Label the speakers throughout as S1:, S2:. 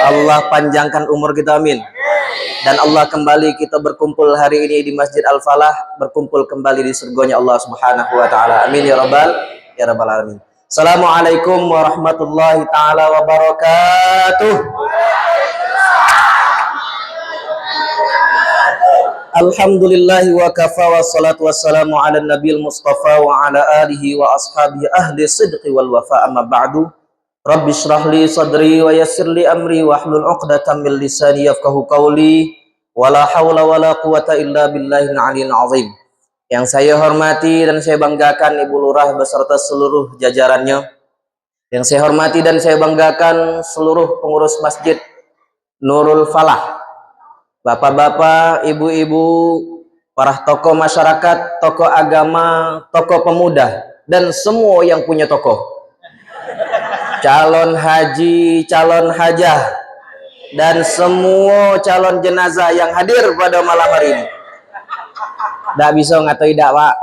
S1: Allah panjangkan umur kita, amin. Dan Allah kembali kita berkumpul hari ini di Masjid Al-Falah, berkumpul kembali di surganya Allah Subhanahu wa taala. Amin ya rabbal alamin. Assalamualaikum warahmatullahi taala wabarakatuh. Alhamdulillahi wa kafa wa salatu wassalamu ala nabil mustafa wa ala alihi wa ashabihi ahli sidqi wal wafa, amma ba'du. Rabbi shrah li sadri wa yassir li amri wa hlul 'uqdatam min lisani yafqahu qawli. Wala haula wala quwata illa billahil aliyyil azim. Yang saya hormati dan saya banggakan Ibu Lurah beserta seluruh jajarannya. Yang saya hormati dan saya banggakan seluruh pengurus Masjid Nurul Falah, bapak-bapak, ibu-ibu, para tokoh masyarakat, tokoh agama, tokoh pemuda, dan semua yang punya tokoh, calon haji, calon hajah, dan semua calon jenazah yang hadir pada malam hari ini. Tidak bisa ngatai dak, Pak.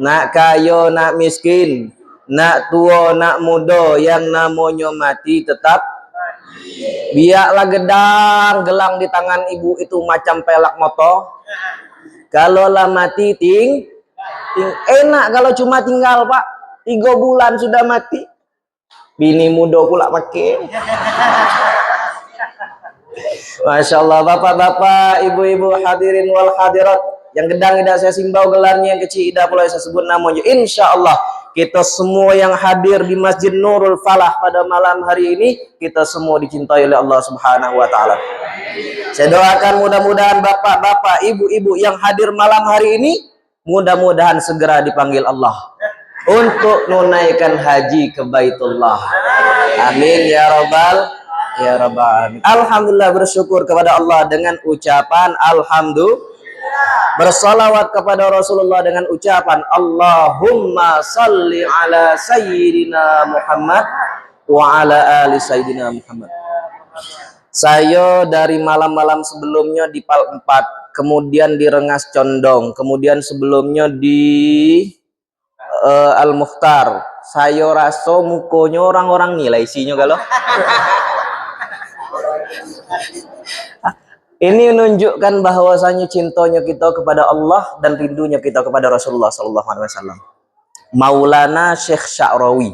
S1: Nak kaya, nak miskin, nak tua, nak muda, yang namanya mati tetap. Biarlah gedang gelang di tangan ibu itu macam pelak motor. Kalau lah mati enak kalau cuma tinggal, Pak. 3 bulan sudah mati. Bini muda pula pakai. Masya Allah, bapak-bapak, ibu-ibu, hadirin wal hadirat. Yang gedang tidak saya simbau gelarnya, yang kecil tidak pula saya sebut namanya. Insya Allah kita semua yang hadir di Masjid Nurul Falah pada malam hari ini, kita semua dicintai oleh Allah Subhanahu wa taala. Saya doakan mudah-mudahan bapak-bapak, ibu-ibu yang hadir malam hari ini mudah-mudahan segera dipanggil Allah untuk menunaikan haji ke Baitullah. Amin ya rabbal alamin. Alhamdulillah, bersyukur kepada Allah dengan ucapan alhamdulillah. Bersalawat kepada Rasulullah dengan ucapan Allahumma salli ala sayyidina Muhammad wa ala ali sayyidina Muhammad. Saya dari malam-malam sebelumnya di Pal 4, kemudian di Rengas Condong, kemudian sebelumnya di Al-Mukhtar. Saya rasa mukonya orang-orang nilai isinya kalau. Ini menunjukkan bahwasanya cintanya kita kepada Allah dan rindunya kita kepada Rasulullah sallallahu alaihi wasallam. Maulana Syekh Sya'rawi.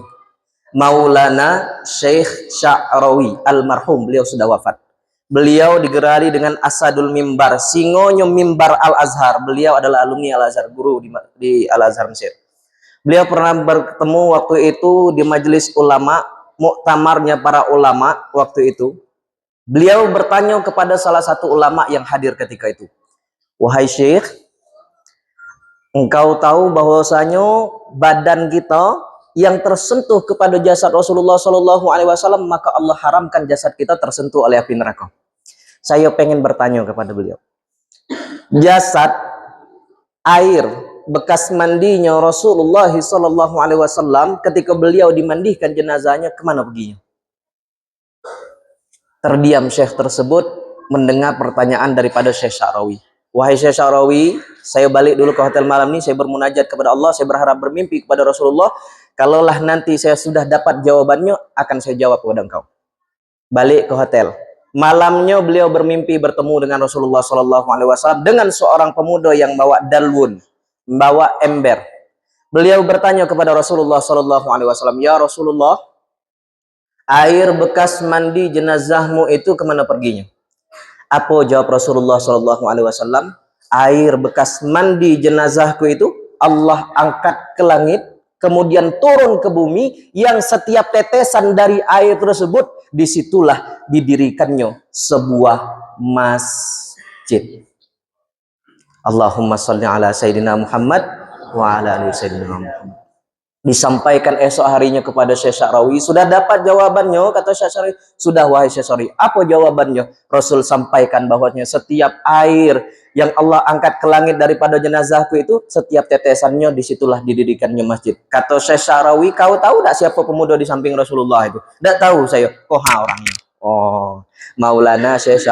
S1: Maulana Syekh Sya'rawi almarhum, beliau sudah wafat. Beliau digerari dengan Asadul Mimbar, singonya mimbar Al-Azhar. Beliau adalah alumni Al-Azhar, guru di Al-Azhar Mesir. Beliau pernah bertemu waktu itu di majelis ulama, muktamarnya para ulama waktu itu. Beliau bertanya kepada salah satu ulama yang hadir ketika itu, wahai Syekh, engkau tahu bahwasanya badan kita yang tersentuh kepada jasad Rasulullah Shallallahu Alaihi Wasallam, maka Allah haramkan jasad kita tersentuh oleh api neraka. Saya pengen bertanya kepada beliau, jasad, air bekas mandinya Rasulullah Shallallahu Alaihi Wasallam ketika beliau dimandikan jenazahnya, kemana perginya? Terdiam Syekh tersebut mendengar pertanyaan daripada Syekh Sya'rawi. Wahai Syekh Sya'rawi, saya balik dulu ke hotel malam ini, saya bermunajat kepada Allah, saya berharap bermimpi kepada Rasulullah. Kalaulah nanti saya sudah dapat jawabannya, akan saya jawab kepada engkau. Balik ke hotel. Malamnya beliau bermimpi bertemu dengan Rasulullah SAW dengan seorang pemuda yang bawa dalwun, membawa ember. Beliau bertanya kepada Rasulullah SAW, ya Rasulullah, air bekas mandi jenazahmu itu kemana perginya? Apa jawab Rasulullah SAW? Air bekas mandi jenazahku itu Allah angkat ke langit, kemudian turun ke bumi, yang setiap tetesan dari air tersebut disitulah didirikannya sebuah masjid. Allahumma sholli ala sayyidina Muhammad wa ala ali sayyidina Muhammad. Disampaikan esok harinya kepada Syekh Sya'rawi. Sudah dapat jawabannya, kata Syekh Sya'rawi. Sudah, wahai Syekh Sya'rawi. Apa jawabannya? Rasul sampaikan bahwasanya setiap air yang Allah angkat ke langit daripada jenazahku itu, setiap tetesannya disitulah didirikannya masjid. Kata Syekh Sya'rawi, kau tahu tak siapa pemuda di samping Rasulullah itu? Tak tahu saya. Orangnya. Oh, Maulana Syekh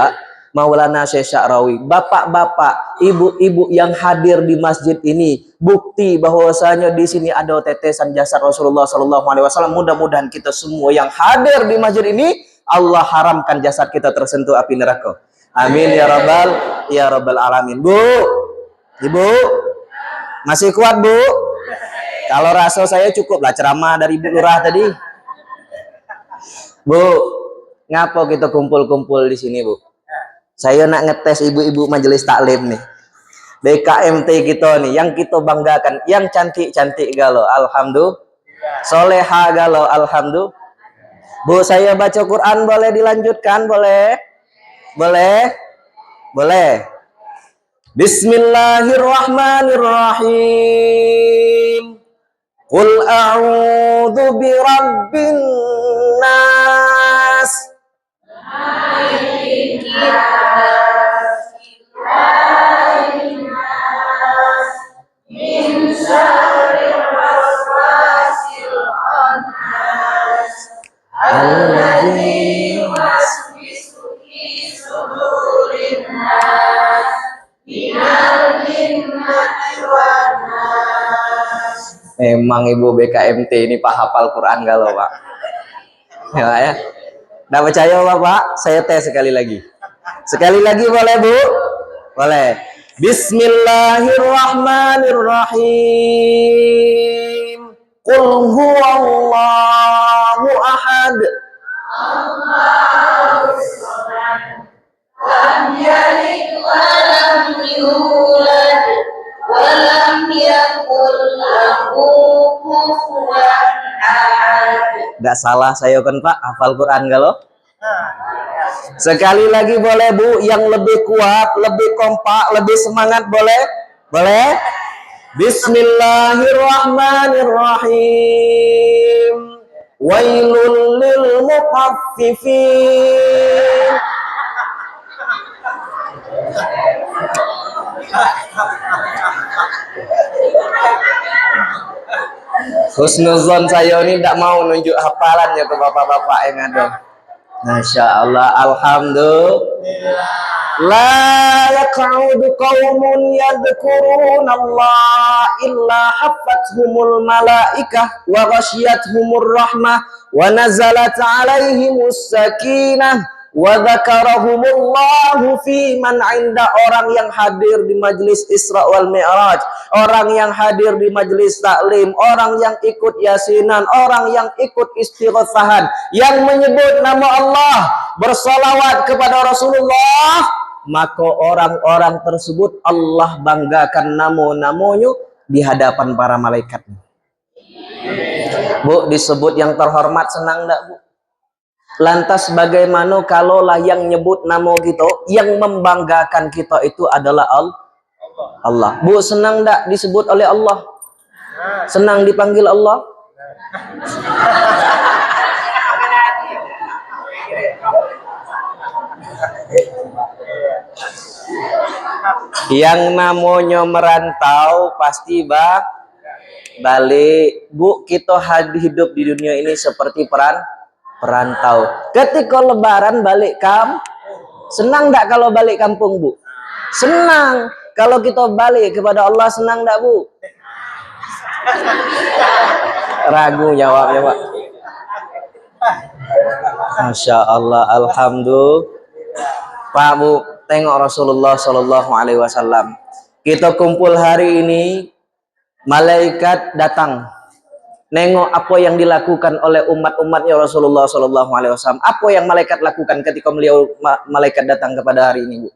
S1: Sya'rawi. Bapak-bapak, ibu-ibu yang hadir di masjid ini, bukti bahwasanya di sini ada tetesan jasad Rasulullah SAW. Mudah-mudahan kita semua yang hadir di masjid ini Allah haramkan jasad kita tersentuh api neraka. Amin ya rabbal alamin. Bu, Ibu, masih kuat Bu? Kalau rasa saya cukuplah ceramah dari Bu Lurah tadi. Bu, ngapa kita kumpul-kumpul di sini Bu? Saya nak ngetes ibu-ibu majelis taklim nih. BKMT kita nih, yang kita banggakan, yang cantik-cantik galau, alhamdulillah. Soleha galau, alhamdulillah. Bu, saya baca Quran boleh dilanjutkan? Boleh? Boleh? Boleh. Bismillahirrahmanirrahim. Qul a'udzu birabbin nas. Memang Ibu BKMT ini Pak hafal Quran galau Pak. Ya, ya. Nggak percaya Bapak? Saya tes sekali lagi. Sekali lagi boleh Bu? Boleh. Bismillahirrahmanirrahim. Qul huwallahu ahad. Allahu samad. Lam yalid wa lam yulad wa lam yakul lahu kufuwan ahad. Enggak salah saya kan Pak, hafal Quran galau? Sekali lagi boleh Bu, yang lebih kuat, lebih kompak, lebih semangat boleh? Boleh? Bismillahirrahmanirrahim. Wailul lil mutaffifin. Husnuzon saya ini tidak mau nunjuk hafalannya ke bapak-bapak yang ada. Masya Allah, alhamdulillah. La yaq'udu qaumun yadhkuruna Allah illa haffathumul malaikah wa ghasyiyatuhumur rahmah wa nazalat alaihimus sakinah wa dzakarahumullahu fi man 'inda. Orang yang hadir di majelis Isra wal Mi'raj, orang yang hadir di majelis taklim, orang yang ikut yasinan, orang yang ikut istighatsahan, yang menyebut nama Allah, bersolawat kepada Rasulullah, maka orang-orang tersebut Allah banggakan nama-namanya di hadapan para malaikat. Bu, disebut yang terhormat senang enggak Bu? Lantas bagaimana kalaulah yang nyebut nama kita, yang membanggakan kita itu adalah Allah. Bu, senang enggak disebut oleh Allah? Senang dipanggil Allah? Yang namanya merantau pasti balik. Bu, kita hidup di dunia ini seperti perantau. Ketika lebaran balik senang enggak kalau balik kampung Bu? Senang. Kalau kita balik kepada Allah senang enggak Bu? Ragu jawabnya Pak. Masya Allah, alhamdulillah. Pak Bu, tengok Rasulullah Shallallahu Alaihi Wasallam. Kita kumpul hari ini, malaikat datang. Nengok apa yang dilakukan oleh umat-umatnya Rasulullah Shallallahu Alaihi Wasallam. Apa yang malaikat lakukan ketika malaikat datang kepada hari ini Bu?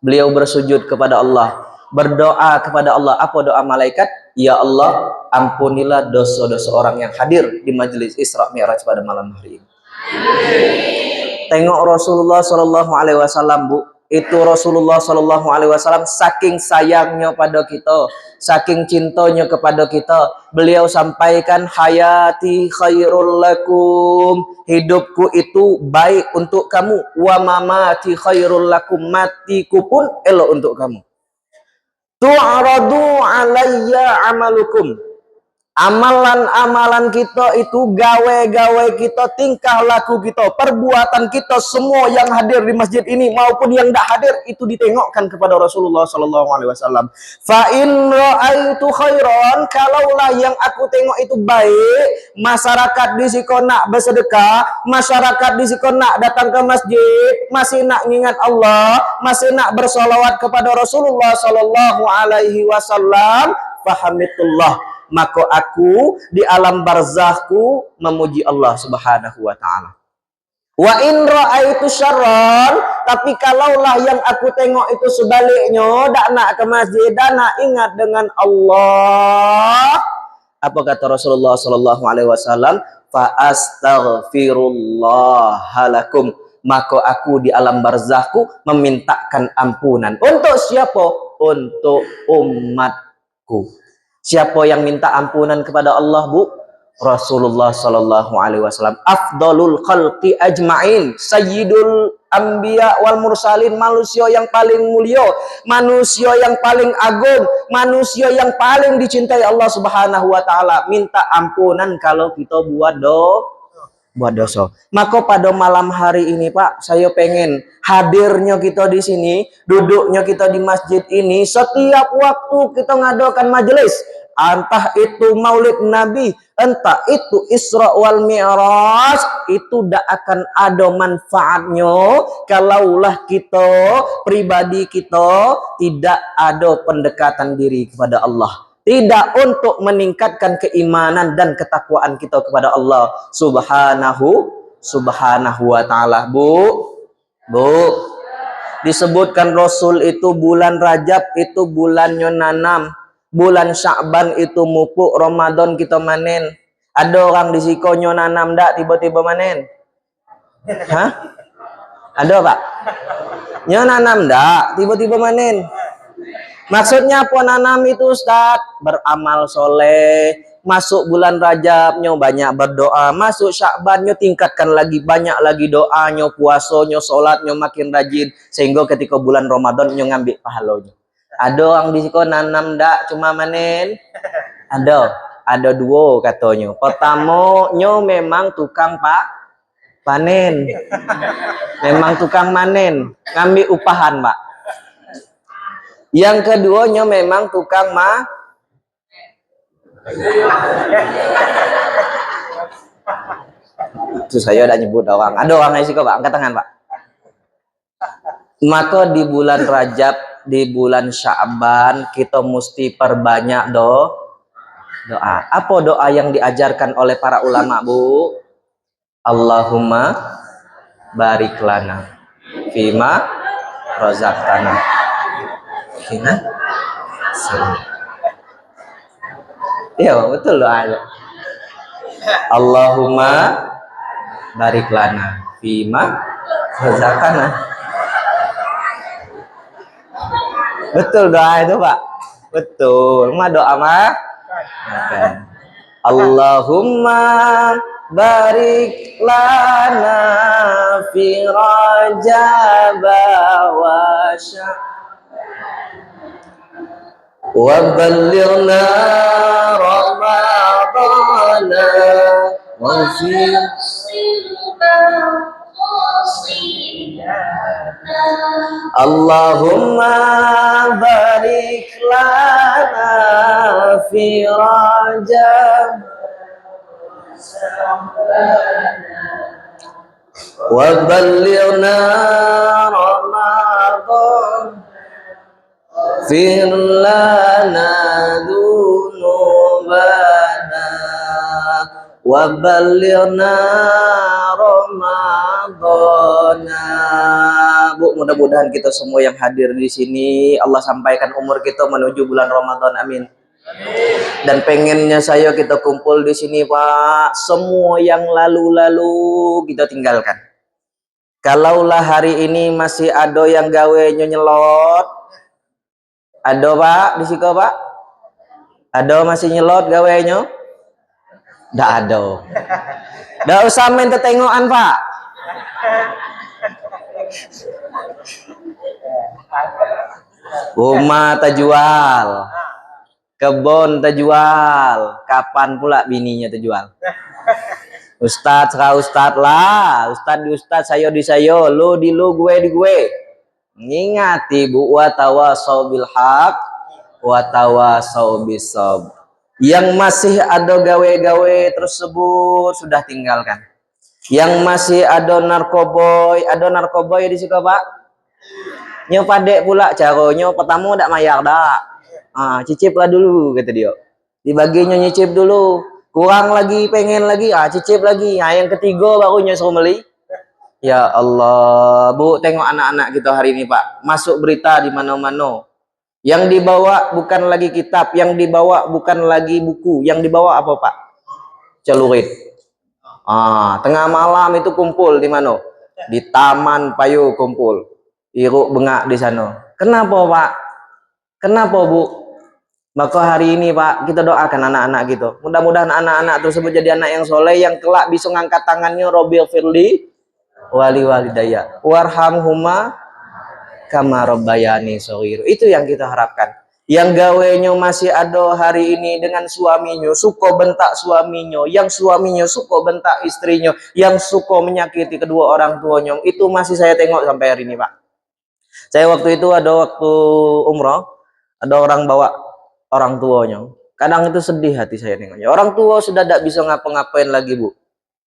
S1: Beliau bersujud kepada Allah, berdoa kepada Allah. Apa doa malaikat? Ya Allah, ampunilah dosa-dosa orang yang hadir di majelis Isra Mi'raj pada malam hari ini. Tengok Rasulullah Shallallahu Alaihi Wasallam Bu. Itu Rasulullah Shallallahu Alaihi Wasallam saking sayangnya pada kita, saking cintanya kepada kita, beliau sampaikan hayati khairul lakum, hidupku itu baik untuk kamu, wa mamati khairul lakum, matiku pun elok untuk kamu. Tu'radu alayya amalukum, Amalan-amalan kita itu, gawe-gawe kita, tingkah laku kita, perbuatan kita, semua yang hadir di masjid ini maupun yang tidak hadir itu ditengokkan kepada Rasulullah Sallallahu Alaihi Wasallam. Fa in ra'aitu khairan, kalaulah yang aku tengok itu baik, masyarakat di siko nak bersedekah, masyarakat di siko nak datang ke masjid, masih nak ingat Allah, masih nak bersolawat kepada Rasulullah Sallallahu Alaihi Wasallam, fahamitullah, maka aku di alam barzahku memuji Allah Subhanahu wa taala. Wa in ra'aitu syarran, tapi kalaulah yang aku tengok itu sebaliknya, dak nak ke masjid, dak nak ingat dengan Allah, apa kata Rasulullah sallallahu alaihi wasallam? Fa astaghfirullah lakum, maka aku di alam barzahku memintakan ampunan. Untuk siapa? Untuk umatku. Siapa yang minta ampunan kepada Allah, Bu? Rasulullah sallallahu alaihi wasallam. Afdalul khalqi ajma'in, sayyidul anbiya wal mursalin, manusia yang paling mulia, manusia yang paling agung, manusia yang paling dicintai Allah Subhanahu wa taala, minta ampunan kalau kita buat dosa. Maka pada malam hari ini, Pak, saya pengen hadirnya kita di sini, duduknya kita di masjid ini, setiap waktu kita ngadakan majelis, entah itu Maulid Nabi, entah itu Isra wal Mi'raj, itu tidak akan ada manfaatnya kalaulah kita pribadi kita tidak ada pendekatan diri kepada Allah. Tidak untuk meningkatkan keimanan dan ketakwaan kita kepada Allah subhanahu wa ta'ala. Bu, disebutkan Rasul itu bulan Rajab itu bulannya nanam, bulan Sya'ban itu mupuk, Ramadan kita manen. Ada orang di sikonyo nanam dak tiba-tiba manen? Hah? Ada, Pak? Nyo nanam dak tiba-tiba manen? Maksudnya apa nanam itu, Ustaz? Beramal soleh. Masuk bulan Rajab nyo banyak berdoa, masuk Sya'ban nyo tingkatkan lagi, banyak lagi doanya, puasanya, sholatnya makin rajin, sehingga ketika bulan Ramadan nyo ngambil pahalanya. Ada orang di sini nanam dak cuma manen? Ada dua katanya. Pertama nyo memang tukang panen, memang tukang manen, ngambil upahan, Pak. Yang keduanya memang tukang itu saya udah nyebut orang. Ada orang yang siko, Pak, angkat tangan, Pak. Maka di bulan Rajab, di bulan Sya'ban kita mesti perbanyak doa. Apa doa yang diajarkan oleh para ulama, Bu? Allahumma barik lana fima razaqtana. Iya, betul doanya. Allahumma barik lana fima razaqtana. Betul doa itu, Pak. Betul. Doa mah. Okay. Allahumma barik lana fi Rajab wa Sya'ban wa ballighna Ramadana wa fi Allahumma barik lana fi Rajab wa ballighna Ramadan fir lana dunubana wa ballighna Ramadana. Bu, mudah-mudahan kita semua yang hadir di sini Allah sampaikan umur kita menuju bulan Ramadan, amin. Dan pengennya saya kita kumpul di sini, Pak, semua yang lalu-lalu kita tinggalkan. Kalaulah hari ini masih ada yang gawe nyelot, ada, Pak, di situ, Pak? Ada masih nyelot gawenya? Nggak ada. Nggak usah main tetengokan, Pak. Rumah terjual, kebon terjual. Kapan pula bininya terjual? Ustadz lah, ustadz sayo di sayo, lu di lu, gue di gue. Ngingati bu, wa tawasau bil haq wa tawasau bisab. Yang masih ada gawe-gawe tersebut sudah tinggalkan. Yang masih ada narkoboy di situ Pak. Nyo padek pula caronyo pertama ndak mayar dak. Cicip lah dulu kata dia. Dibaginya nyicip dulu. Kurang lagi, pengen lagi, cicip lagi. Yang ketiga baru nyuruh beli. Ya Allah, Bu, tengok anak-anak kita hari ini, Pak. Masuk berita di mana-mana. Yang dibawa bukan lagi kitab, yang dibawa bukan lagi buku, yang dibawa apa, Pak? Celurit. Tengah malam itu kumpul di mana? Di Taman Payu kumpul. Iruk bengak di sana. Kenapa, Pak? Kenapa, Bu? Maka hari ini, Pak, kita doakan anak-anak gitu. Mudah-mudahan anak-anak tersebut jadi anak yang soleh, yang kelak bisa ngangkat tangannya, Robil Firli wali walidaya warhamhuma kama rabbayani shaghir. Itu yang kita harapkan. Yang gawenya masih ada hari ini dengan suaminya, suka bentak suaminya, yang suaminya suka bentak istrinya, yang suka menyakiti kedua orang tuanya, itu masih saya tengok sampai hari ini, Pak. Saya waktu itu waktu umroh, ada orang bawa orang tuanya. Kadang itu sedih hati saya nengoknya. Orang tua sudah tidak bisa ngapa-ngapain lagi, Bu.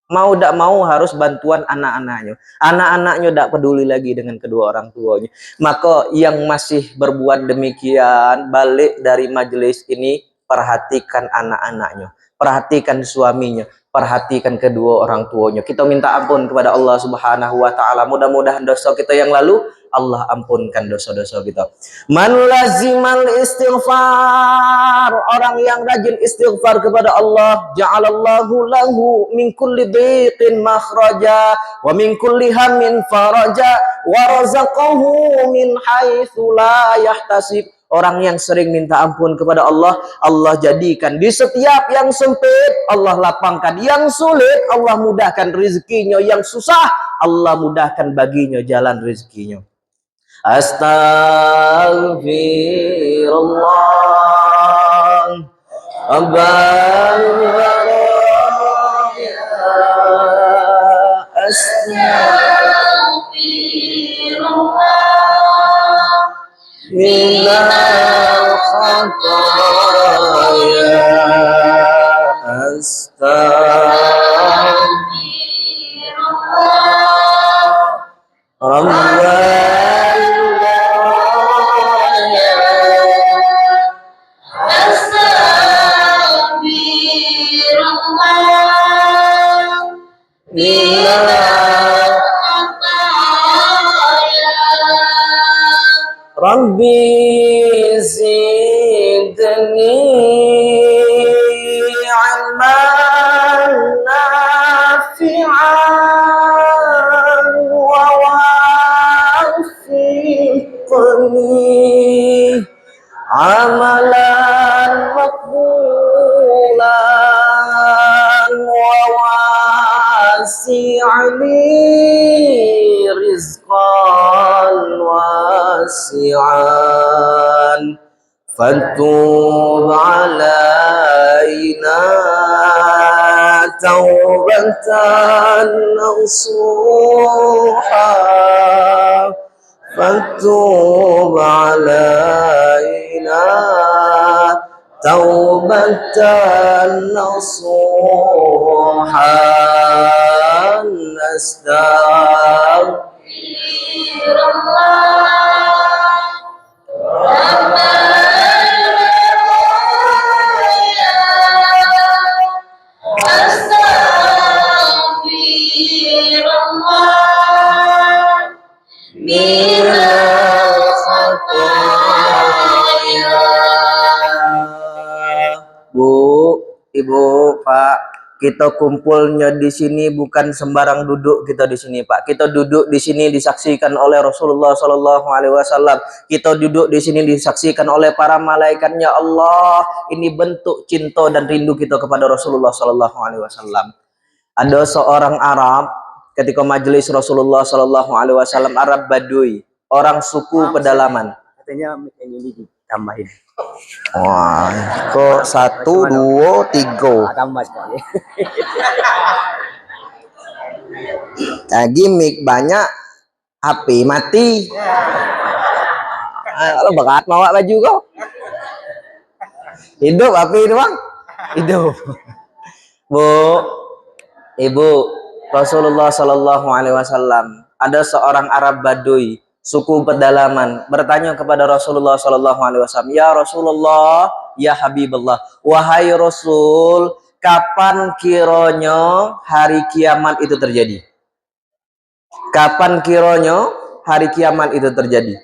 S1: Mau tidak mau harus bantuan anak-anaknya. Anak-anaknya tidak peduli lagi dengan kedua orang tuanya. Maka yang masih berbuat demikian, balik dari majelis ini, perhatikan anak-anaknya, perhatikan suaminya, perhatikan kedua orang tuanya. Kita minta ampun kepada Allah Subhanahu wa taala. Mudah-mudahan dosa kita yang lalu Allah ampunkan dosa-dosa kita. Man lazimal istighfar, orang yang rajin istighfar kepada Allah, ja'alallahu lahu min kulli dhiqin makhraja wa min kulli hammin faraja wa razaqahu min haitsu la yahtasib. Orang yang sering minta ampun kepada Allah, Allah jadikan di setiap yang sempit Allah lapangkan, yang sulit Allah mudahkan rezekinya, yang susah Allah mudahkan baginya jalan rezekinya. Astaghfirullah Astaghfirullah minal khataya Astaghfirullah Rabbana Rabbi zidni ilman nafi'an wa wafiqni amalan maqbulan wa wasi'ni rizqan wasi'an fatub alaina taubatan nasuha fatub alaina taubatan nasuha Bu, Ibu, Pak, kita kumpulnya di sini bukan sembarang duduk kita di sini, Pak. Kita duduk di sini disaksikan oleh Rasulullah Shallallahu Alaihi Wasallam. Kita duduk di sini disaksikan oleh para malaikatnya Allah. Ini bentuk cinta dan rindu kita kepada Rasulullah Shallallahu Alaihi Wasallam. Ada seorang Arab ketika majelis Rasulullah Shallallahu Alaihi Wasallam, Arab Baduy, orang suku pedalaman.
S2: Katanya ini tambahin.
S1: Wah, kok 1, 2, 3.
S2: Tambah sekali.
S1: Nah, gimmick banyak, HP mati. Kalau berat bawa baju kau. Hidup HP itu bang. Hidup. Bu, Ibu, Rasulullah Shallallahu Alaihi Wasallam, ada seorang Arab Baduy, suku pedalaman, bertanya kepada Rasulullah Shallallahu Alaihi Wasallam, ya Rasulullah, ya Habibullah, wahai Rasul, kapan kiranya hari kiamat itu terjadi? Kapan kiranya hari kiamat itu terjadi?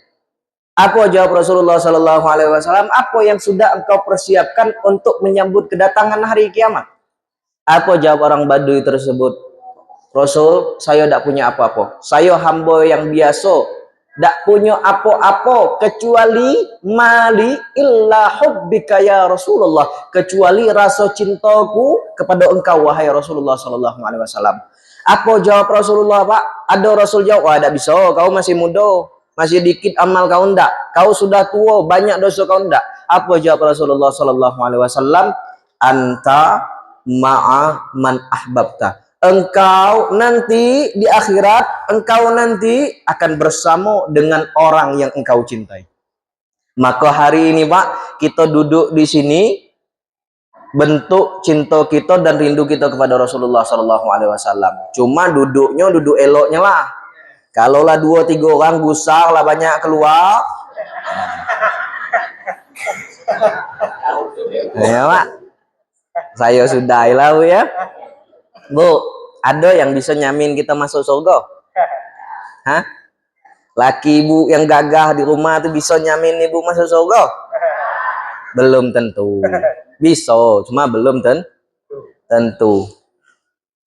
S1: Apa jawab Rasulullah Shallallahu Alaihi Wasallam? Apa yang sudah engkau persiapkan untuk menyambut kedatangan hari kiamat? Apa jawab orang Baduy tersebut? Rasul, saya tidak punya apa-apa. Saya hamba yang biasa, tidak punya apa-apa kecuali mali illa hubbika ya Rasulullah, kecuali rasa cintaku kepada engkau wahai Rasulullah Shallallahu Alaihi Wasallam. Apa jawab Rasulullah, Pak? Ada Rasul jawab, wah tidak bisa, kau masih muda, masih dikit amal kau ndak, kau sudah tua, banyak dosa kau ndak. Apa jawab Rasulullah Shallallahu Alaihi Wasallam? Anta ma'a man ahbabta. Engkau nanti di akhirat, engkau nanti akan bersama dengan orang yang engkau cintai. Maka hari ini Pak, kita duduk di sini, bentuk cinta kita dan rindu kita kepada Rasulullah Shallallahu Alaihi Wasallam. Cuma duduknya duduk eloknya lah. Kalau lah 2, 3 orang gusar lah banyak keluar. Ya Pak, saya sudah lah Bu ya. Bu, ada yang bisa nyamin kita masuk surga? Hah? Laki ibu yang gagah di rumah tuh bisa nyamin ibu masuk surga? Belum tentu. Bisa, cuma belum tentu.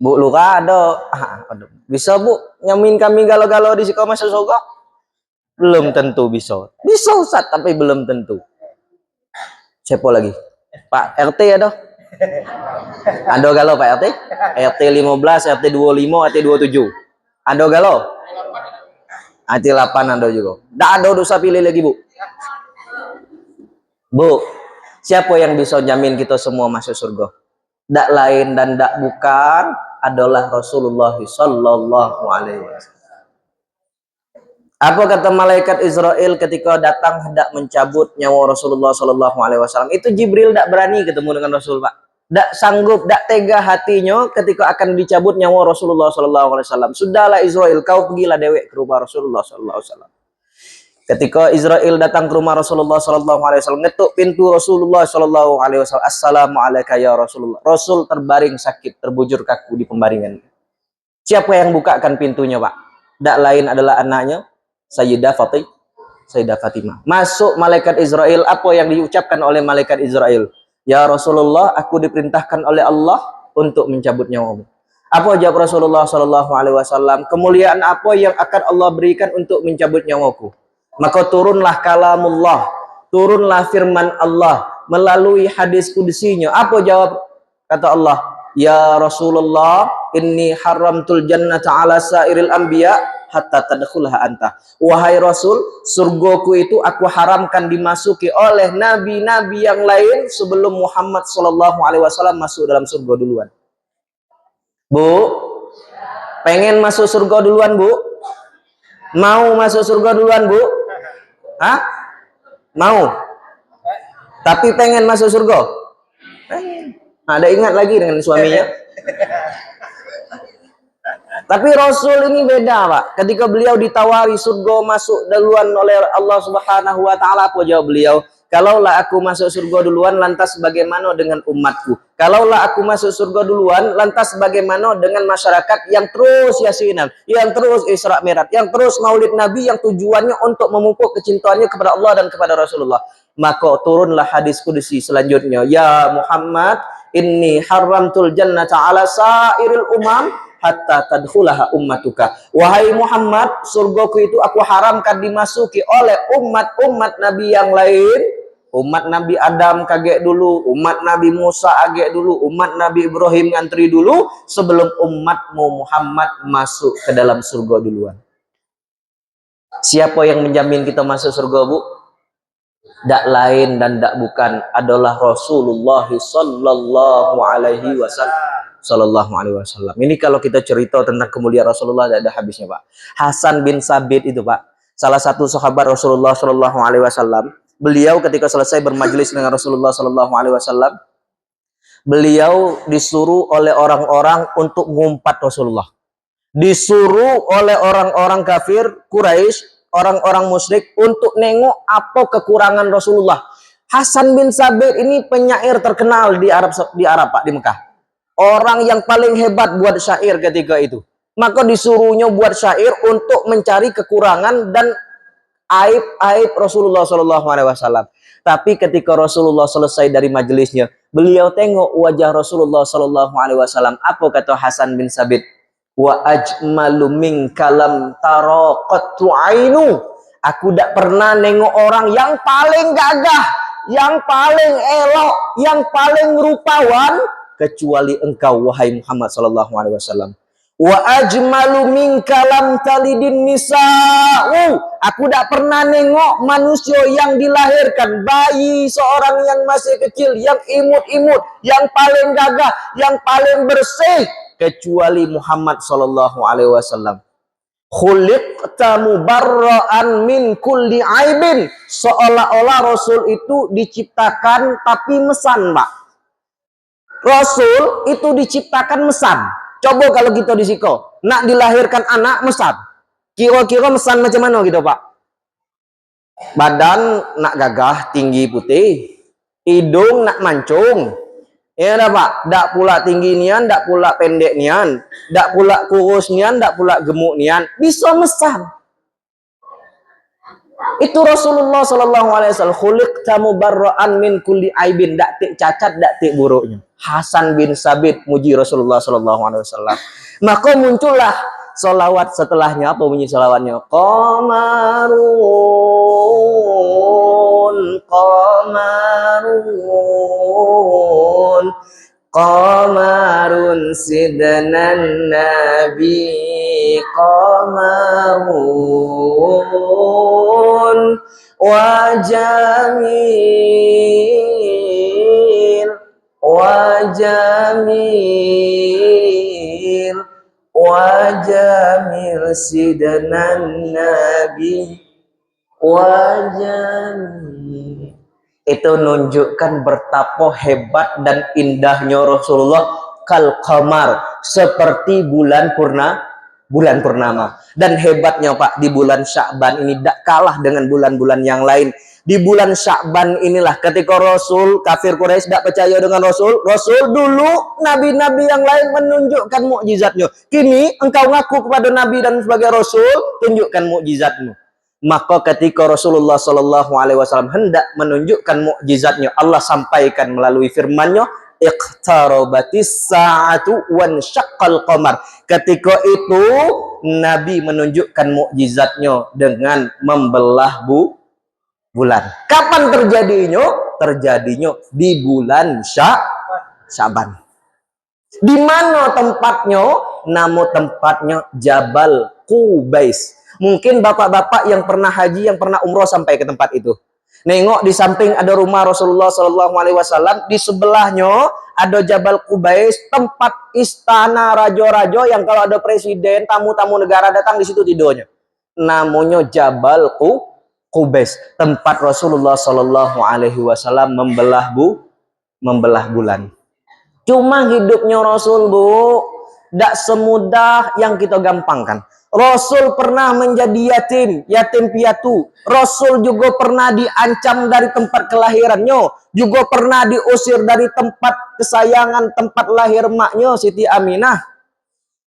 S1: Bu Lura ada. Bisa Bu nyamin kami galau-galau di sini masuk surga? Belum tentu bisa. Bisa Ustaz, tapi belum tentu. Siapa lagi? Pak RT ada? Ada galau Pak RT? RT 15, RT 25, RT 27. Ada galau? RT 8 ada juga. Tidak ada dosa pilih lagi Bu. Bu, siapa yang bisa jamin kita semua masuk surga? Tidak lain dan tidak bukan adalah Rasulullah Sallallahu Alaihi Wasallam. Apa kata malaikat Israel ketika datang hendak mencabut nyawa Rasulullah Sallallahu Alaihi Wasallam? Itu Jibril tidak berani ketemu dengan Rasul Pak. Tidak sanggup, tidak tega hatinya ketika akan dicabut nyawa Rasulullah Sallallahu Alaihi Wasallam. Sudahlah Israel, kau pergilah dewek ke rumah Rasulullah Sallallahu Alaihi Wasallam. Ketika Israel datang ke rumah Rasulullah Sallallahu Alaihi Wasallam, ngetuk pintu Rasulullah Sallallahu Alaihi Wasallam. Assalamualaikum ya Rasulullah. Rasul terbaring sakit, terbujur kaku di pembaringan. Siapa yang bukakan pintunya Pak? Tidak lain adalah anaknya Sayyidah Fatimah. Masuk malaikat Israel, apa yang diucapkan oleh malaikat Israel? Ya Rasulullah, aku diperintahkan oleh Allah untuk mencabut nyawamu. Apa jawab Rasulullah Sallallahu Alaihi Wasallam? Kemuliaan apa yang akan Allah berikan untuk mencabut nyawaku? Maka turunlah kalamullah, turunlah firman Allah melalui hadis kudusinya. Apa jawab kata Allah? Ya Rasulullah, inni haramtul jannata ala sairil anbiya hatta tadkhulaha anta. Wahai Rasul, surgaku itu aku haramkan dimasuki oleh nabi-nabi yang lain sebelum Muhammad Sallallahu Alaihi Wasallam masuk dalam surga duluan. Bu, pengen masuk surga duluan Bu? Mau masuk surga duluan Bu? Hah? Mau? Tapi pengen masuk surga? Ada ingat lagi dengan suaminya? Tapi Rasul ini beda Pak. Ketika beliau ditawari surga masuk duluan oleh Allah Subhanahu Wa Taala, apa jawab beliau? Kalaulah aku masuk surga duluan, lantas bagaimana dengan umatku? Kalaulah aku masuk surga duluan, lantas bagaimana dengan masyarakat yang terus yasinan, yang terus Isra Mi'raj, yang terus maulid Nabi, yang tujuannya untuk memupuk kecintaannya kepada Allah dan kepada Rasulullah? Maka turunlah hadis kudusi selanjutnya. Ya Muhammad, inni haramtul jannata ala sairil umam hatta tadkhulaha ummatuka. Wahai Muhammad, surgaku itu aku haramkan dimasuki oleh umat-umat Nabi yang lain. Umat Nabi Adam kaget dulu, umat Nabi Musa agak dulu, umat Nabi Ibrahim ngantri dulu sebelum umatmu Muhammad masuk ke dalam surga duluan. Siapa yang menjamin kita masuk surga Bu? dak lain dan dak bukan adalah Rasulullah sallallahu alaihi wasallam. Ini kalau kita cerita tentang kemuliaan Rasulullah tidak ada habisnya, Pak. Hasan bin Sabit itu, Pak, salah satu sahabat Rasulullah sallallahu alaihi wasallam. Beliau ketika selesai bermajelis dengan Rasulullah sallallahu alaihi wasallam, beliau disuruh oleh orang-orang untuk ngumpat Rasulullah. Disuruh oleh orang-orang kafir Quraisy, orang-orang musyrik untuk nengok apa kekurangan Rasulullah. Hasan bin Sabit ini penyair terkenal di Arab Pak, di Mekah. Orang yang paling hebat buat syair ketika itu. Maka disuruhnya buat syair untuk mencari kekurangan dan aib-aib Rasulullah Shallallahu Alaihi Wasallam. Tapi ketika Rasulullah selesai dari majelisnya, beliau tengok wajah Rasulullah Shallallahu Alaihi Wasallam. Apa kata Hasan bin Sabit? Wa ajmalu min kalam taraqatu ainu. Aku tak pernah nengok orang yang paling gagah, yang paling elok, yang paling rupawan kecuali engkau wahai Muhammad sallallahu alaihi wasallam. Wa ajmalu min kalam talidin nisa'u. Aku tak pernah nengok manusia yang dilahirkan, bayi seorang yang masih kecil, yang imut-imut, yang paling gagah, yang paling bersih kecuali Muhammad sallallahu alaihi wasallam. Khuliqta mubarra'an min kulli aibin. Seolah-olah Rasul itu diciptakan tapi mesan, Pak. Rasul itu diciptakan mesan. Coba kalau kita di siko, nak dilahirkan anak mesan. Kira-kira mesan macam mana gitu, Pak? Badan nak gagah, tinggi putih. Hidung nak mancung. Ya dah, Pak. Dak pula tinggi nian, dak pula pendek nian, dak pula kurus nian, dak pula gemuk nian. Bisa mesan. Itu Rasulullah sallallahu alaihi wasallam, khuliqta mubarra'an min kulli aibin, dak tik cacat, dak tik buruknya. Hasan bin Sabit muji Rasulullah sallallahu alaihi wasallam. Maka muncullah selawat setelahnya. Apa bunyi selawatnya? Qamarun, qamarun, qamarun sidnan nabi, qamarun wa jamil, wa jamil, wa jamil sidnan nabi, wa jamil. Itu menunjukkan betapa hebat dan indahnya Rasulullah, kal qamar, seperti bulan purnama. Dan hebatnya, Pak, di bulan Sya'ban ini tidak kalah dengan bulan-bulan yang lain. Di bulan Sya'ban inilah ketika Rasul, kafir Quraisy tidak percaya dengan Rasul. Rasul dulu, nabi-nabi yang lain menunjukkan mukjizatnya. Kini engkau ngaku kepada nabi dan sebagai Rasul, tunjukkan mukjizatmu. Maka ketika Rasulullah Shallallahu Alaihi Wasallam hendak menunjukkan mukjizatnya, Allah sampaikan melalui firman-Nya, iqtarabatis sa'atu wan syaqqal qamar. Ketika itu Nabi menunjukkan mukjizatnya dengan membelah bulan. Kapan terjadinya? Terjadinya di bulan Sya'ban. Di mana tempatnya? Nama tempatnya Jabal Qubais. Mungkin bapak-bapak yang pernah haji, yang pernah umroh sampai ke tempat itu. Nengok di samping ada rumah Rasulullah Sallallahu Alaihi Wasallam, di sebelahnya ada Jabal Qubais, tempat istana raja-raja yang kalau ada presiden, tamu-tamu negara datang di situ tidurnya. Namanya Jabal Qubais, tempat Rasulullah Sallallahu Alaihi Wasallam membelah bulan. Cuma hidupnya Rasul, Bu, tidak semudah yang kita gampangkan. Rasul pernah menjadi yatim piatu. Rasul juga pernah diancam dari tempat kelahirannya, juga pernah diusir dari tempat kesayangan, tempat lahir maknya Siti Aminah.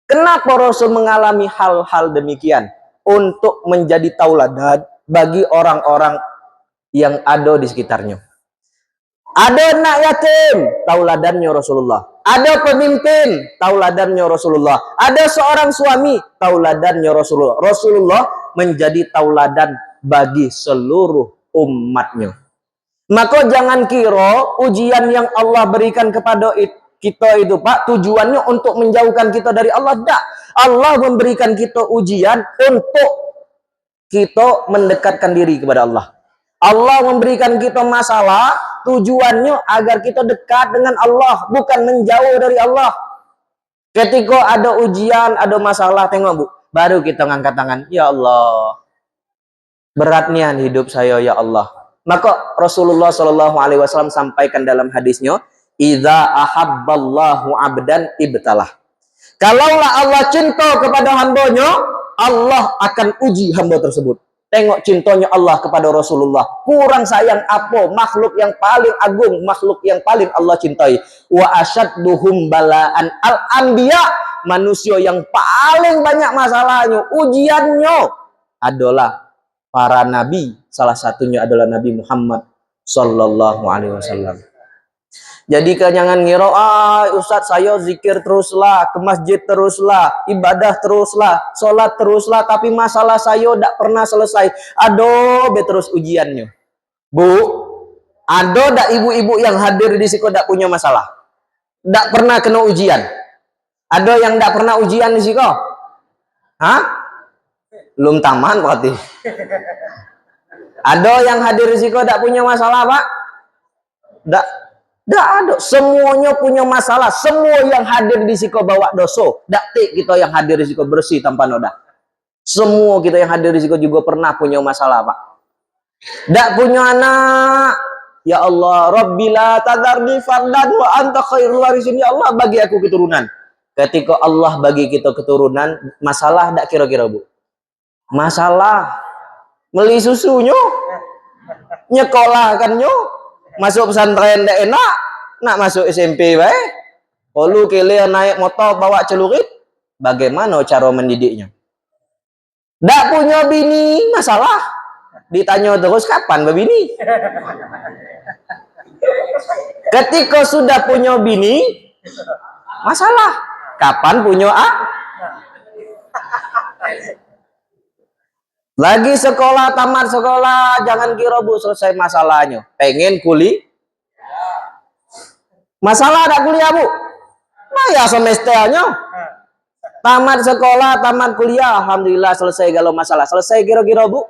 S1: Kenapa Rasul mengalami hal-hal demikian? Untuk menjadi tauladan bagi orang-orang yang ada di sekitarnya. Ada anak yatim, tauladannya Rasulullah. Ada pemimpin, tauladannya Rasulullah. Ada seorang suami, tauladannya Rasulullah. Rasulullah menjadi tauladan bagi seluruh umatnya. Maka jangan kira ujian yang Allah berikan kepada kita itu, Pak, tujuannya untuk menjauhkan kita dari Allah. Tidak. Allah memberikan kita ujian untuk kita mendekatkan diri kepada Allah. Allah memberikan kita masalah tujuannya agar kita dekat dengan Allah, bukan menjauh dari Allah. Ketika ada ujian, ada masalah, tengok Bu, baru kita ngangkat tangan, ya Allah, beratnya hidup saya ya Allah. Maka Rasulullah Shallallahu Alaihi Wasallam sampaikan dalam hadisnya, "Idza ahabballahu abdan ibtalah." Kalaulah Allah cinta kepada hambanya, Allah akan uji hamba tersebut. Tengok cintanya Allah kepada Rasulullah. Kurang sayang apa? Makhluk yang paling agung, makhluk yang paling Allah cintai. Wa asyadduhum bala'an al-anbiya. Manusia yang paling banyak masalahnya, ujiannya adalah para nabi. Salah satunya adalah Nabi Muhammad Sallallahu Alaihi Wasallam. Jadi jangan ngira, Ustadz saya zikir teruslah, ke masjid teruslah, ibadah teruslah, sholat teruslah, tapi masalah saya tidak pernah selesai. Aduh, terus ujiannya. Bu, ada tak ibu-ibu yang hadir di sini tidak punya masalah? Tidak pernah kena ujian? Ada yang tidak pernah ujian di sini? Hah? Belum taman berarti. Ada yang hadir di sini tidak punya masalah, Pak? Tidak ada, semuanya punya masalah. Semua yang hadir di siko bawa dosa. Dak kita yang hadir di siko bersih tanpa noda. Semua kita yang hadir di siko juga pernah punya masalah, Pak. Dak punya anak, ya Allah, Rabbila tadarni fardan wa anta khairul warisin. Ya Allah, bagi aku keturunan. Ketika Allah bagi kita keturunan, masalah dak kira-kira Bu? Masalah beli susunya, nyekolahkannya. Masuk pesantren tidak enak, nak masuk SMP baik. Kalau kalian naik motor bawa celurit, bagaimana cara mendidiknya? Tidak punya bini, masalah. Ditanya terus kapan berbini? Ketika sudah punya bini, masalah. Kapan punya Lagi sekolah, tamat sekolah, jangan kira Bu selesai masalahnya. Pengen kuliah, masalah ada kuliah Bu. Nah ya semesternya. Tamat sekolah, tamat kuliah, alhamdulillah selesai kalau masalah. Selesai kira-kira Bu?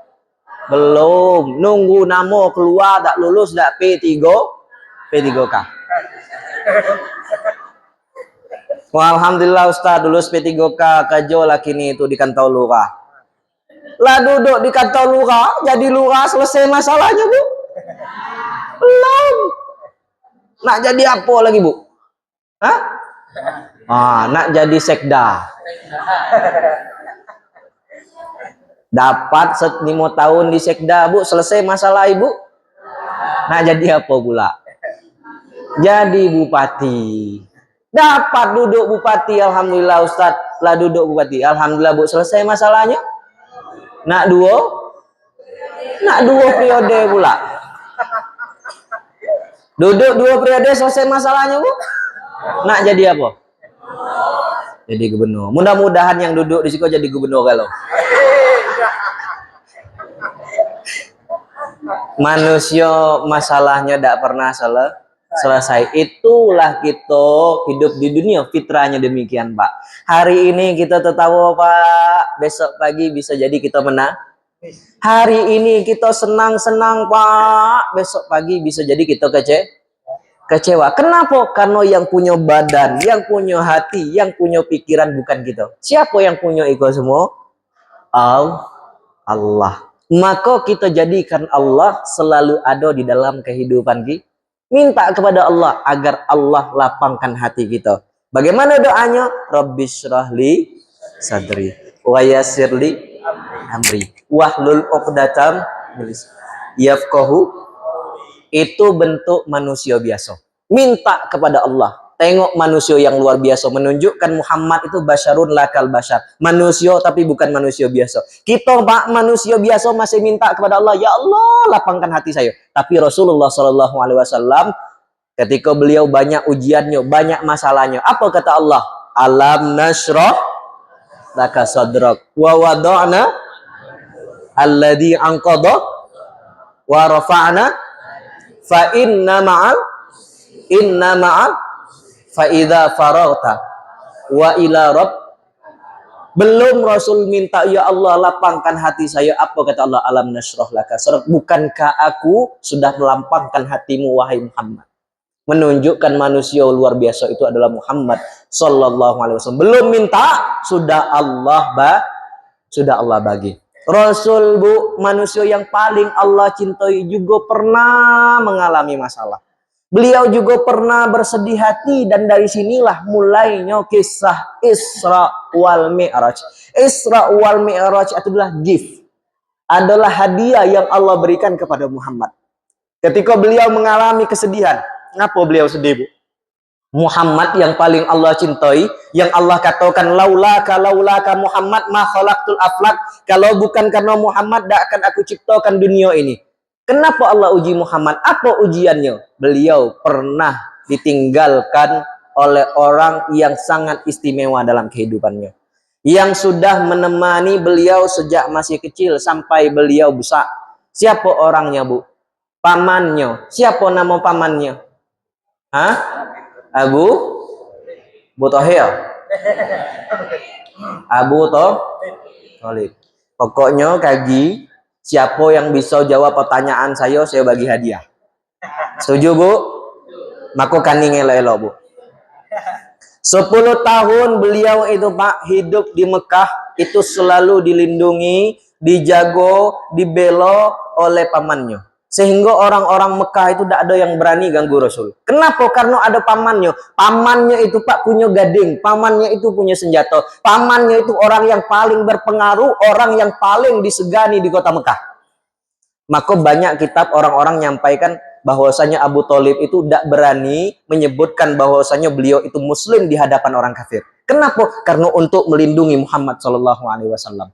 S1: Belum. Nunggu namo keluar, tak lulus, tak P3K. Wah, alhamdulillah Ustaz lulus P3K, kerja lagi nih itu di kantor lurah. Lah duduk di kantor lurah, jadi lurah selesai masalahnya Bu? Belum. Nak jadi apa lagi Bu? Hah? Nak jadi sekda. Dapat 5 tahun di sekda Bu, selesai masalah Ibu. Nak jadi apa pula? Jadi bupati. Dapat duduk bupati, alhamdulillah Ustaz. Lah duduk bupati, alhamdulillah Bu, selesai masalahnya. Nak dua periode pula. Duduk 2 periode selesai masalahnya Bu. Nak jadi apa? Jadi gubernur. Mudah-mudahan yang duduk di situ jadi gubernur kalau. Manusia masalahnya tidak pernah selesai. Itulah kita hidup di dunia, fitrahnya demikian Pak. Hari ini kita tertawa Pak, besok pagi bisa jadi kita menang. Hari ini kita senang-senang Pak, besok pagi bisa jadi kita kecewa. Kenapa? Karena yang punya badan, yang punya hati, yang punya pikiran bukan kita. Siapa yang punya itu semua? Allah. Maka kita jadikan Allah selalu ada di dalam kehidupan kita. Minta kepada Allah agar Allah lapangkan hati kita. Bagaimana doanya? Rabbishrahli sadri wa yassirli amri wahlul 'uqdatam yafqahu. Itu bentuk manusia biasa. Minta kepada Allah. Tengok manusia yang luar biasa, menunjukkan Muhammad itu basyarun lakal basyar. Manusia tapi bukan manusia biasa. Kita Pak manusia biasa masih minta kepada Allah, ya Allah lapangkan hati saya. Tapi Rasulullah Shallallahu Alaihi Wasallam ketika beliau banyak ujiannya, banyak masalahnya, apa kata Allah? Alam nashrah laka sadrak wa wada'na alladhi anqadha wa rafa'na fa inna ma'al fa idza faragta wa ila Belum Rasul minta, ya Allah lapangkan hati saya. Apa kata Allah? Alam nashrah laka sadrak. Bukankah aku sudah melampangkan hatimu wahai Muhammad? Menunjukkan manusia luar biasa itu adalah Muhammad sallallahu alaihi wasallam. Belum minta, sudah Allah bagi. Rasul, Bu, manusia yang paling Allah cintai juga pernah mengalami masalah. Beliau juga pernah bersedih hati, dan dari sinilah mulainya kisah Isra wal Mi'raj. Isra wal Mi'raj adalah gift, adalah hadiah yang Allah berikan kepada Muhammad. Ketika beliau mengalami kesedihan, ngapa beliau sedih, Bu? Muhammad yang paling Allah cintai, yang Allah katakan laulaka Muhammad ma khalaqtul aflak, kalau bukan karena Muhammad tidak akan aku ciptakan dunia ini. Kenapa Allah uji Muhammad? Apa ujiannya? Beliau pernah ditinggalkan oleh orang yang sangat istimewa dalam kehidupannya, yang sudah menemani beliau sejak masih kecil sampai beliau besar. Siapa orangnya, Bu? Pamannya. Siapa nama pamannya? Hah? Abu Thohir. Abu Thalib. Pokoknya kaji, siapa yang bisa jawab pertanyaan saya bagi hadiah. Setuju, Bu? Maka kani ngelo-elo, Bu. 10 tahun beliau itu, Pak, hidup di Mekah itu selalu dilindungi, dijago, dibelo oleh pamannya. Sehingga orang-orang Mekah itu tidak ada yang berani ganggu Rasul. Kenapa? Karena ada pamannya. Pamannya itu, Pak, punya gading. Pamannya itu punya senjata. Pamannya itu orang yang paling berpengaruh, orang yang paling disegani di kota Mekah. Maka banyak kitab orang-orang nyampaikan bahwasanya Abu Thalib itu tidak berani menyebutkan bahwasanya beliau itu muslim di hadapan orang kafir. Kenapa? Karena untuk melindungi Muhammad SAW.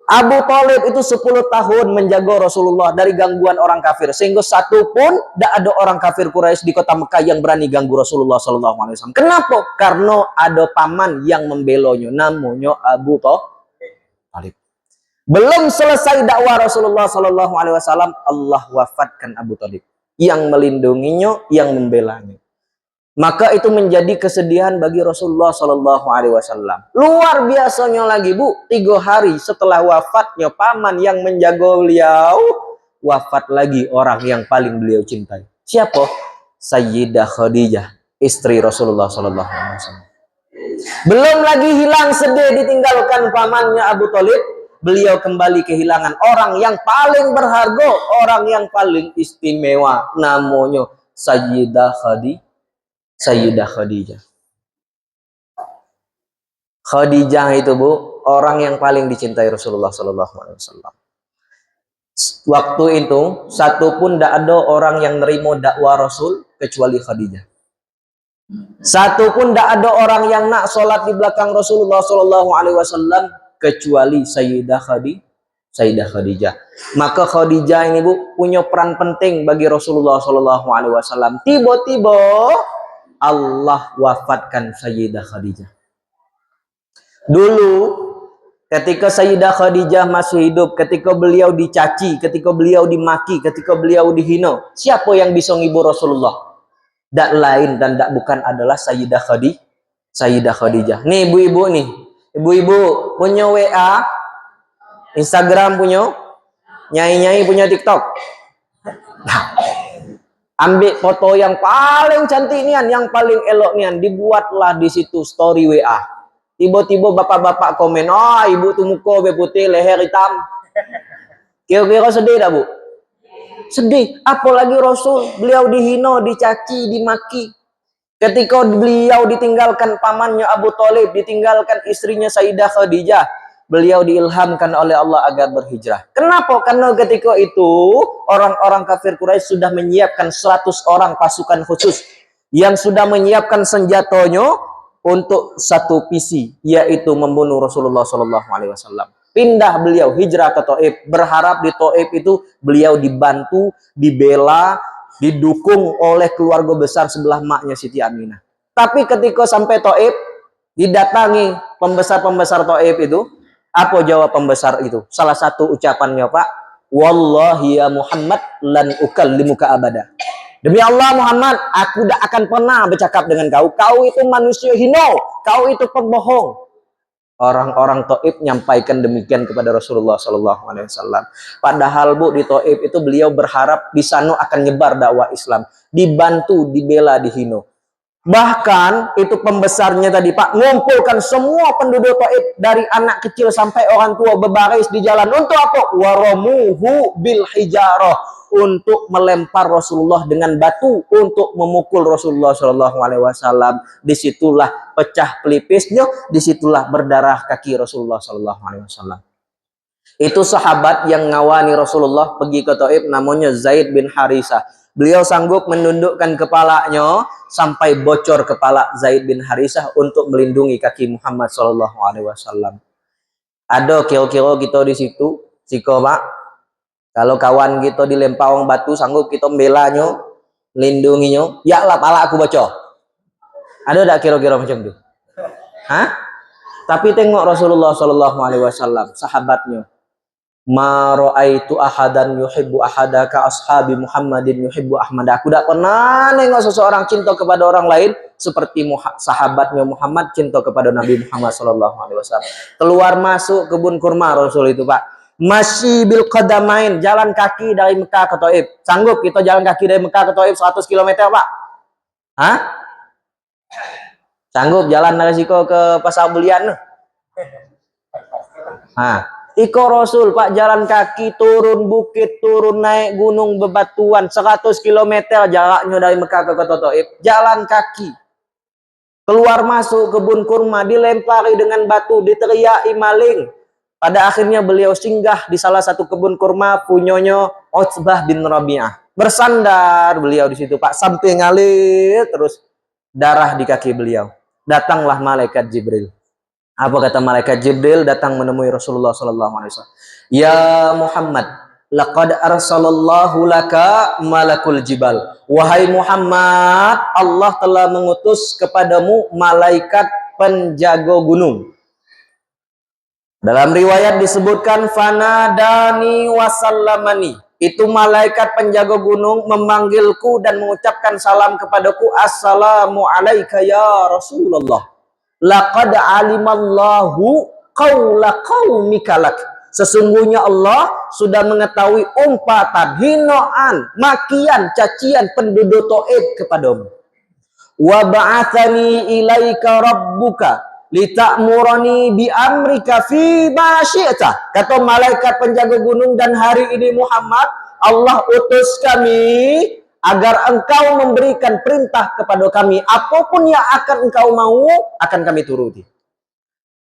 S1: Abu Thalib itu 10 tahun menjaga Rasulullah dari gangguan orang kafir, sehingga satu pun tidak ada orang kafir Quraisy di kota Mekah yang berani ganggu Rasulullah SAW. Kenapa? Karena ada paman yang membelanya, namanya Abu Thalib. Belum selesai dakwah Rasulullah SAW, Allah wafatkan Abu Thalib, yang melindunginya, yang membelanya. Maka itu menjadi kesedihan bagi Rasulullah SAW. Luar biasanya lagi, Bu, 3 hari setelah wafatnya paman yang menjaga beliau, wafat lagi orang yang paling beliau cintai. Siapa? Sayyidah Khadijah, istri Rasulullah SAW. Belum lagi hilang sedih ditinggalkan pamannya Abu Thalib, beliau kembali kehilangan orang yang paling berharga, orang yang paling istimewa, namanya Sayyidah Khadijah. Khadijah itu, Bu, orang yang paling dicintai Rasulullah SAW. Waktu itu satu pun tidak ada orang yang nerima dakwah Rasul kecuali Khadijah. Satu pun tidak ada orang yang nak sholat di belakang Rasulullah SAW kecuali Sayyidah Khadijah. Maka Khadijah ini, Bu, punya peran penting bagi Rasulullah SAW. Tiba-tiba Allah wafatkan Sayyidah Khadijah. Dulu ketika Sayyidah Khadijah masih hidup, ketika beliau dicaci, ketika beliau dimaki, ketika beliau dihina, siapa yang bisa ngibur Rasulullah? Tak lain dan tak bukan adalah Sayyidah Khadijah. Nih ibu-ibu nih. Ibu-ibu punya WA, Instagram punya, nyai-nyai punya TikTok. Nah, ambil foto yang paling cantik nian, yang paling elok nian, dibuatlah di situ story WA. Tiba-tiba bapak-bapak komen, "Oh, ibu tuh muka putih, leher hitam." Kira-kira sedih tak, Bu? Sedih. Apalagi Rasul, beliau dihina, dicaci, dimaki. Ketika beliau ditinggalkan pamannya Abu Thalib, ditinggalkan istrinya Sayyidah Khadijah, beliau diilhamkan oleh Allah agar berhijrah. Kenapa? Karena ketika itu orang-orang kafir Quraisy sudah menyiapkan 100 orang pasukan khusus yang sudah menyiapkan senjatanya untuk satu visi, yaitu membunuh Rasulullah SAW. Pindah beliau hijrah ke Taif, berharap di Taif itu beliau dibantu, dibela, didukung oleh keluarga besar sebelah maknya Siti Aminah. Tapi ketika sampai Taif, didatangi pembesar-pembesar Taif itu, apa jawab pembesar itu? Salah satu ucapannya, Pak, "Wallahi ya Muhammad lan ukallimuka abada." Demi Allah Muhammad, aku tidak akan pernah bercakap dengan kau. Kau itu manusia hina, kau itu pembohong. Orang-orang Taif nyampaikan demikian kepada Rasulullah Sallallahu Alaihi Wasallam. Padahal Bu, di Taif itu beliau berharap di sana akan nyebar dakwah Islam, dibantu, dibela, dihino. Bahkan itu pembesarnya tadi Pak, ngumpulkan semua penduduk Taif dari anak kecil sampai orang tua berbaris di jalan untuk apa? Waramuhu bil hijarah, untuk melempar Rasulullah dengan batu, untuk memukul Rasulullah Shallallahu Alaihi Wasallam. Disitulah pecah pelipisnya, disitulah berdarah kaki Rasulullah Shallallahu Alaihi Wasallam. Itu sahabat yang ngawani Rasulullah pergi ke Taif, namanya Zaid bin Harisah. Beliau sanggup menundukkan kepalanya sampai bocor kepala Zaid bin Harisah untuk melindungi kaki Muhammad Shallallahu Alaihi Wasallam. Ada kira-kira kita di situ, siko Pak. Kalau kawan kita dilempar orang batu, sanggup kita membelanya, lindunginya. Ya lah, pala aku bocor. Ada tak kira-kira macam itu? Hah? Tapi tengok Rasulullah Shallallahu Alaihi Wasallam, sahabatnya. Ma ra'aitu ahadan yuhibbu ahadaka ashabi Muhammadin yuhibbu Ahmad. Aku tak pernah nengok seseorang cinta kepada orang lain seperti sahabatnya Muhammad cinta kepada Nabi Muhammad Shallallahu Alaihi Wasallam. Keluar masuk kebun kurma Rasul itu Pak. Masih bil qadamain, jalan kaki dari Mekah ke Taif. Sanggup kita jalan kaki dari Mekah ke Taif 100 km Pak? Hah? Sanggup jalan dari situ ke Pasar Bulian? Hah? Iko Rasul Pak, jalan kaki, turun bukit, turun naik gunung bebatuan 100 km jaraknya dari Mekah ke kota Taif. Jalan kaki. Keluar masuk kebun kurma, dilempari dengan batu, diteriaki maling. Pada akhirnya beliau singgah di salah satu kebun kurma punyanya Utbah bin Rabi'ah. Bersandar beliau di situ Pak, sampai ngalir terus darah di kaki beliau. Datanglah malaikat Jibril. Apa kata malaikat Jibril datang menemui Rasulullah Sallallahu Alaihi Wasallam? Ya Muhammad, laqad arsalallahu laka malakul jibal. Wahai Muhammad, Allah telah mengutus kepadamu malaikat penjaga gunung. Dalam riwayat disebutkan fanadani wasallamani. Itu malaikat penjaga gunung memanggilku dan mengucapkan salam kepadaku, assalamu alaika ya Rasulullah. Laqad alimallahu qawla qaumika lak. Sesungguhnya Allah sudah mengetahui umpatan, hinaan, makian, cacian penduduk Taif kepadamu. Wa ba'athani ilaika rabbuka litamurani bi amrika fi ma syi'ta. Kata malaikat penjaga gunung, dan hari ini Muhammad, Allah utus kami agar engkau memberikan perintah kepada kami, apapun yang akan engkau mau akan kami turuti.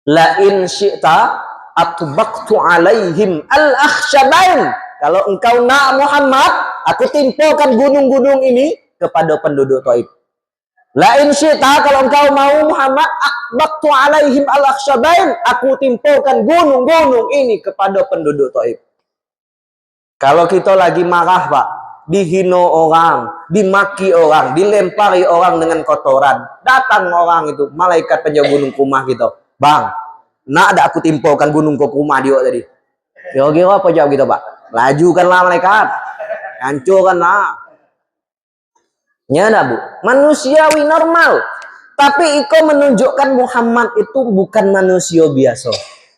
S1: La in syi'ta atbaqtu alaihim al-akhshabain. Kalau engkau nak Muhammad, aku timpakan gunung-gunung ini kepada penduduk Taif. La in syi'ta, kalau engkau mau Muhammad, akbaqtu alaihim al-akhshabain, aku timpakan gunung-gunung ini kepada penduduk Taif. Kalau kita lagi marah Pak, dihino orang, dimaki orang, dilempari orang dengan kotoran, datang orang itu, malaikat penjaga gunung ke rumah kita. Bang, nak ada aku timpakan gunung ke rumah dia tadi. Kira-kira apa jawab kita Pak? Lajukanlah malaikat, hancurkanlah. Ya Bu, manusiawi normal. Tapi Iko menunjukkan Muhammad itu bukan manusia biasa.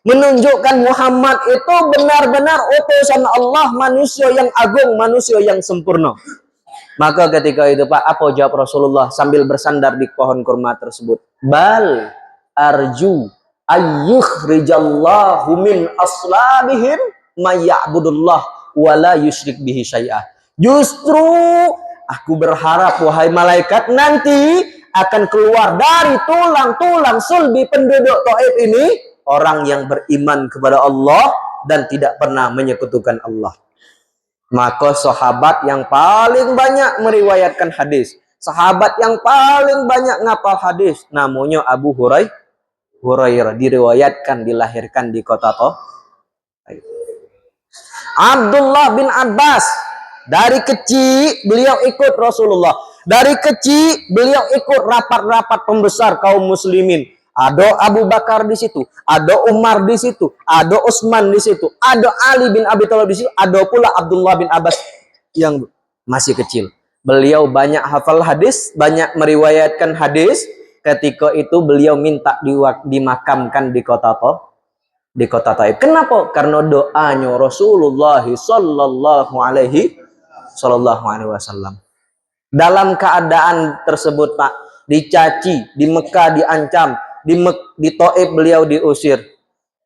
S1: Menunjukkan Muhammad itu benar-benar utusan Allah, manusia yang agung, manusia yang sempurna. Maka ketika itu Pak, apa jawab Rasulullah sambil bersandar di pohon kurma tersebut? Bal arju ayyukhrijallahu min aslabihim mayya'budullah wala yusyrik bihi syai'ah. Justru aku berharap wahai malaikat, nanti akan keluar dari tulang-tulang sulbi penduduk Taif ini orang yang beriman kepada Allah dan tidak pernah menyekutukan Allah. Maka sahabat yang paling banyak meriwayatkan hadis, sahabat yang paling banyak ngapal hadis, namanya Abu Hurairah, diriwayatkan dilahirkan di kota Taif. Abdullah bin Abbas, dari kecil beliau ikut Rasulullah. Dari kecil beliau ikut rapat-rapat pembesar kaum muslimin. Ada Abu Bakar di situ, ada Umar di situ, ada Utsman di situ, ada Ali bin Abi Thalib di situ, ada pula Abdullah bin Abbas yang masih kecil. Beliau banyak hafal hadis, banyak meriwayatkan hadis. Ketika itu beliau minta dimakamkan di kota Taif. Kenapa? Karena doanya Rasulullah sallallahu alaihi wasallam. Dalam keadaan tersebut, Pak, dicaci, di Mekah diancam, di Taif beliau diusir.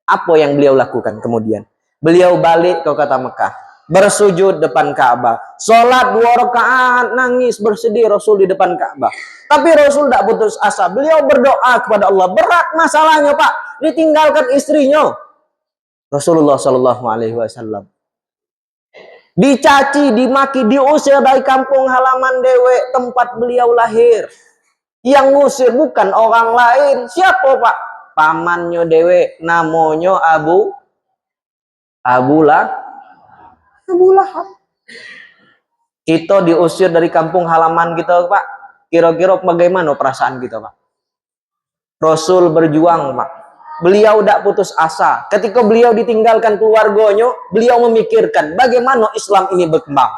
S1: Apa yang beliau lakukan kemudian? Beliau balik ke kota Mekah, bersujud depan Ka'bah, sholat 2 rakaat, nangis bersedih Rasul di depan Ka'bah. Tapi Rasul tidak putus asa. Beliau berdoa kepada Allah. Berat masalahnya, Pak, ditinggalkan istrinya. Rasulullah Shallallahu Alaihi Wasallam dicaci, dimaki, diusir dari kampung halaman dewe tempat beliau lahir. Yang ngusir bukan orang lain. Siapa, Pak? Pamannya dewe, namanya Abu Lahab. Kita diusir dari kampung halaman kita, Pak. Kira-kira bagaimana perasaan kita, Pak? Rasul berjuang, Pak. Beliau tidak putus asa. Ketika beliau ditinggalkan keluarganya, beliau memikirkan bagaimana Islam ini berkembang.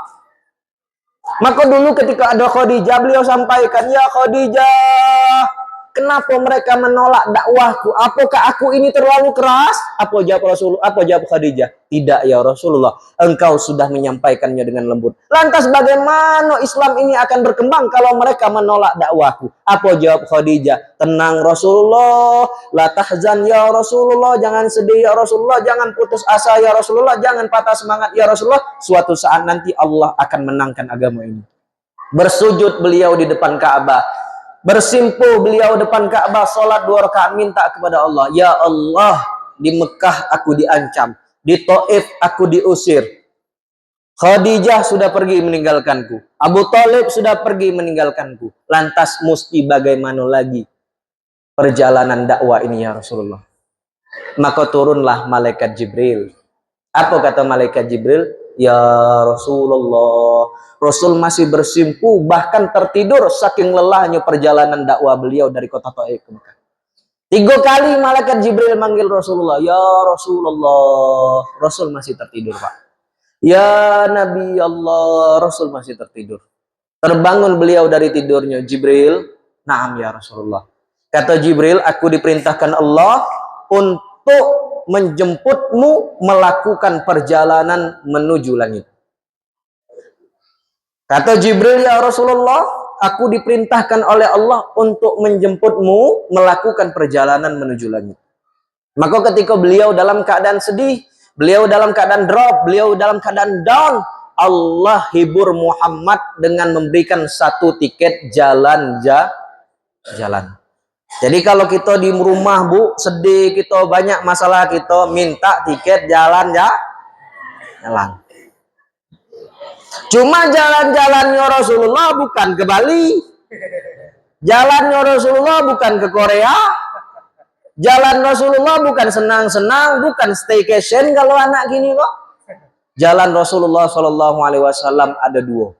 S1: Maka dulu ketika ada Khadijah, beliau sampaikan, ya Khadijah, kenapa mereka menolak dakwahku? Apakah aku ini terlalu keras? Apa jawab Rasulullah? Apa jawab Khadijah? Tidak ya Rasulullah, engkau sudah menyampaikannya dengan lembut. Lantas bagaimana Islam ini akan berkembang kalau mereka menolak dakwahku? Apa jawab Khadijah? Tenang Rasulullah, la tahzan ya Rasulullah, jangan sedih ya Rasulullah, jangan putus asa ya Rasulullah, jangan patah semangat ya Rasulullah. Suatu saat nanti Allah akan menangkan agama ini. Bersujud beliau di depan Ka'bah, bersimpuh beliau depan Ka'bah, sholat 2 rakaat, minta kepada Allah, ya Allah, di Mekah aku diancam, di Taif aku diusir, Khadijah sudah pergi meninggalkanku, Abu Thalib sudah pergi meninggalkanku, lantas mesti bagaimana lagi perjalanan dakwah ini ya Rasulullah? Maka turunlah malaikat Jibril. Apa kata malaikat Jibril? Ya Rasulullah, Rasul masih bersimpuh, bahkan tertidur saking lelahnya perjalanan dakwah beliau dari kota Taif ke Mekah. 3 kali malaikat Jibril manggil Rasulullah, ya Rasulullah. Rasul masih tertidur, Pak. Ya Nabi Allah, Rasul masih tertidur. Terbangun beliau dari tidurnya, Jibril, naam ya Rasulullah. Kata Jibril, aku diperintahkan Allah untuk menjemputmu melakukan perjalanan menuju langit. Kata Jibril, ya Rasulullah, aku diperintahkan oleh Allah untuk menjemputmu melakukan perjalanan menuju langit. Maka ketika beliau dalam keadaan sedih, beliau dalam keadaan drop, beliau dalam keadaan down, Allah hibur Muhammad dengan memberikan 1 tiket jalan. Jadi kalau kita di rumah, Bu, sedih, kita banyak masalah, kita minta tiket jalan. Cuma jalan-jalannya Rasulullah bukan ke Bali, jalannya Rasulullah bukan ke Korea, jalan Rasulullah bukan senang-senang, bukan staycation kalau anak gini kok. Jalan Rasulullah Shallallahu Alaihi Wasallam ada 2.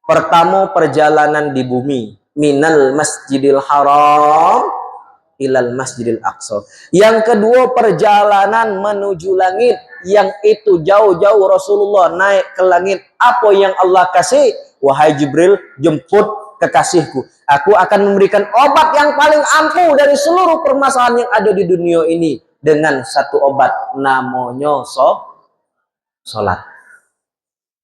S1: Pertama, perjalanan di bumi, minal Masjidil Haram ilal Masjidil Aqsa. Yang kedua, perjalanan menuju langit, yang itu jauh-jauh Rasulullah naik ke langit. Apa yang Allah kasih? Wahai Jibril, jemput kekasihku. Aku akan memberikan obat yang paling ampuh dari seluruh permasalahan yang ada di dunia ini dengan 1 obat, namanya sholat.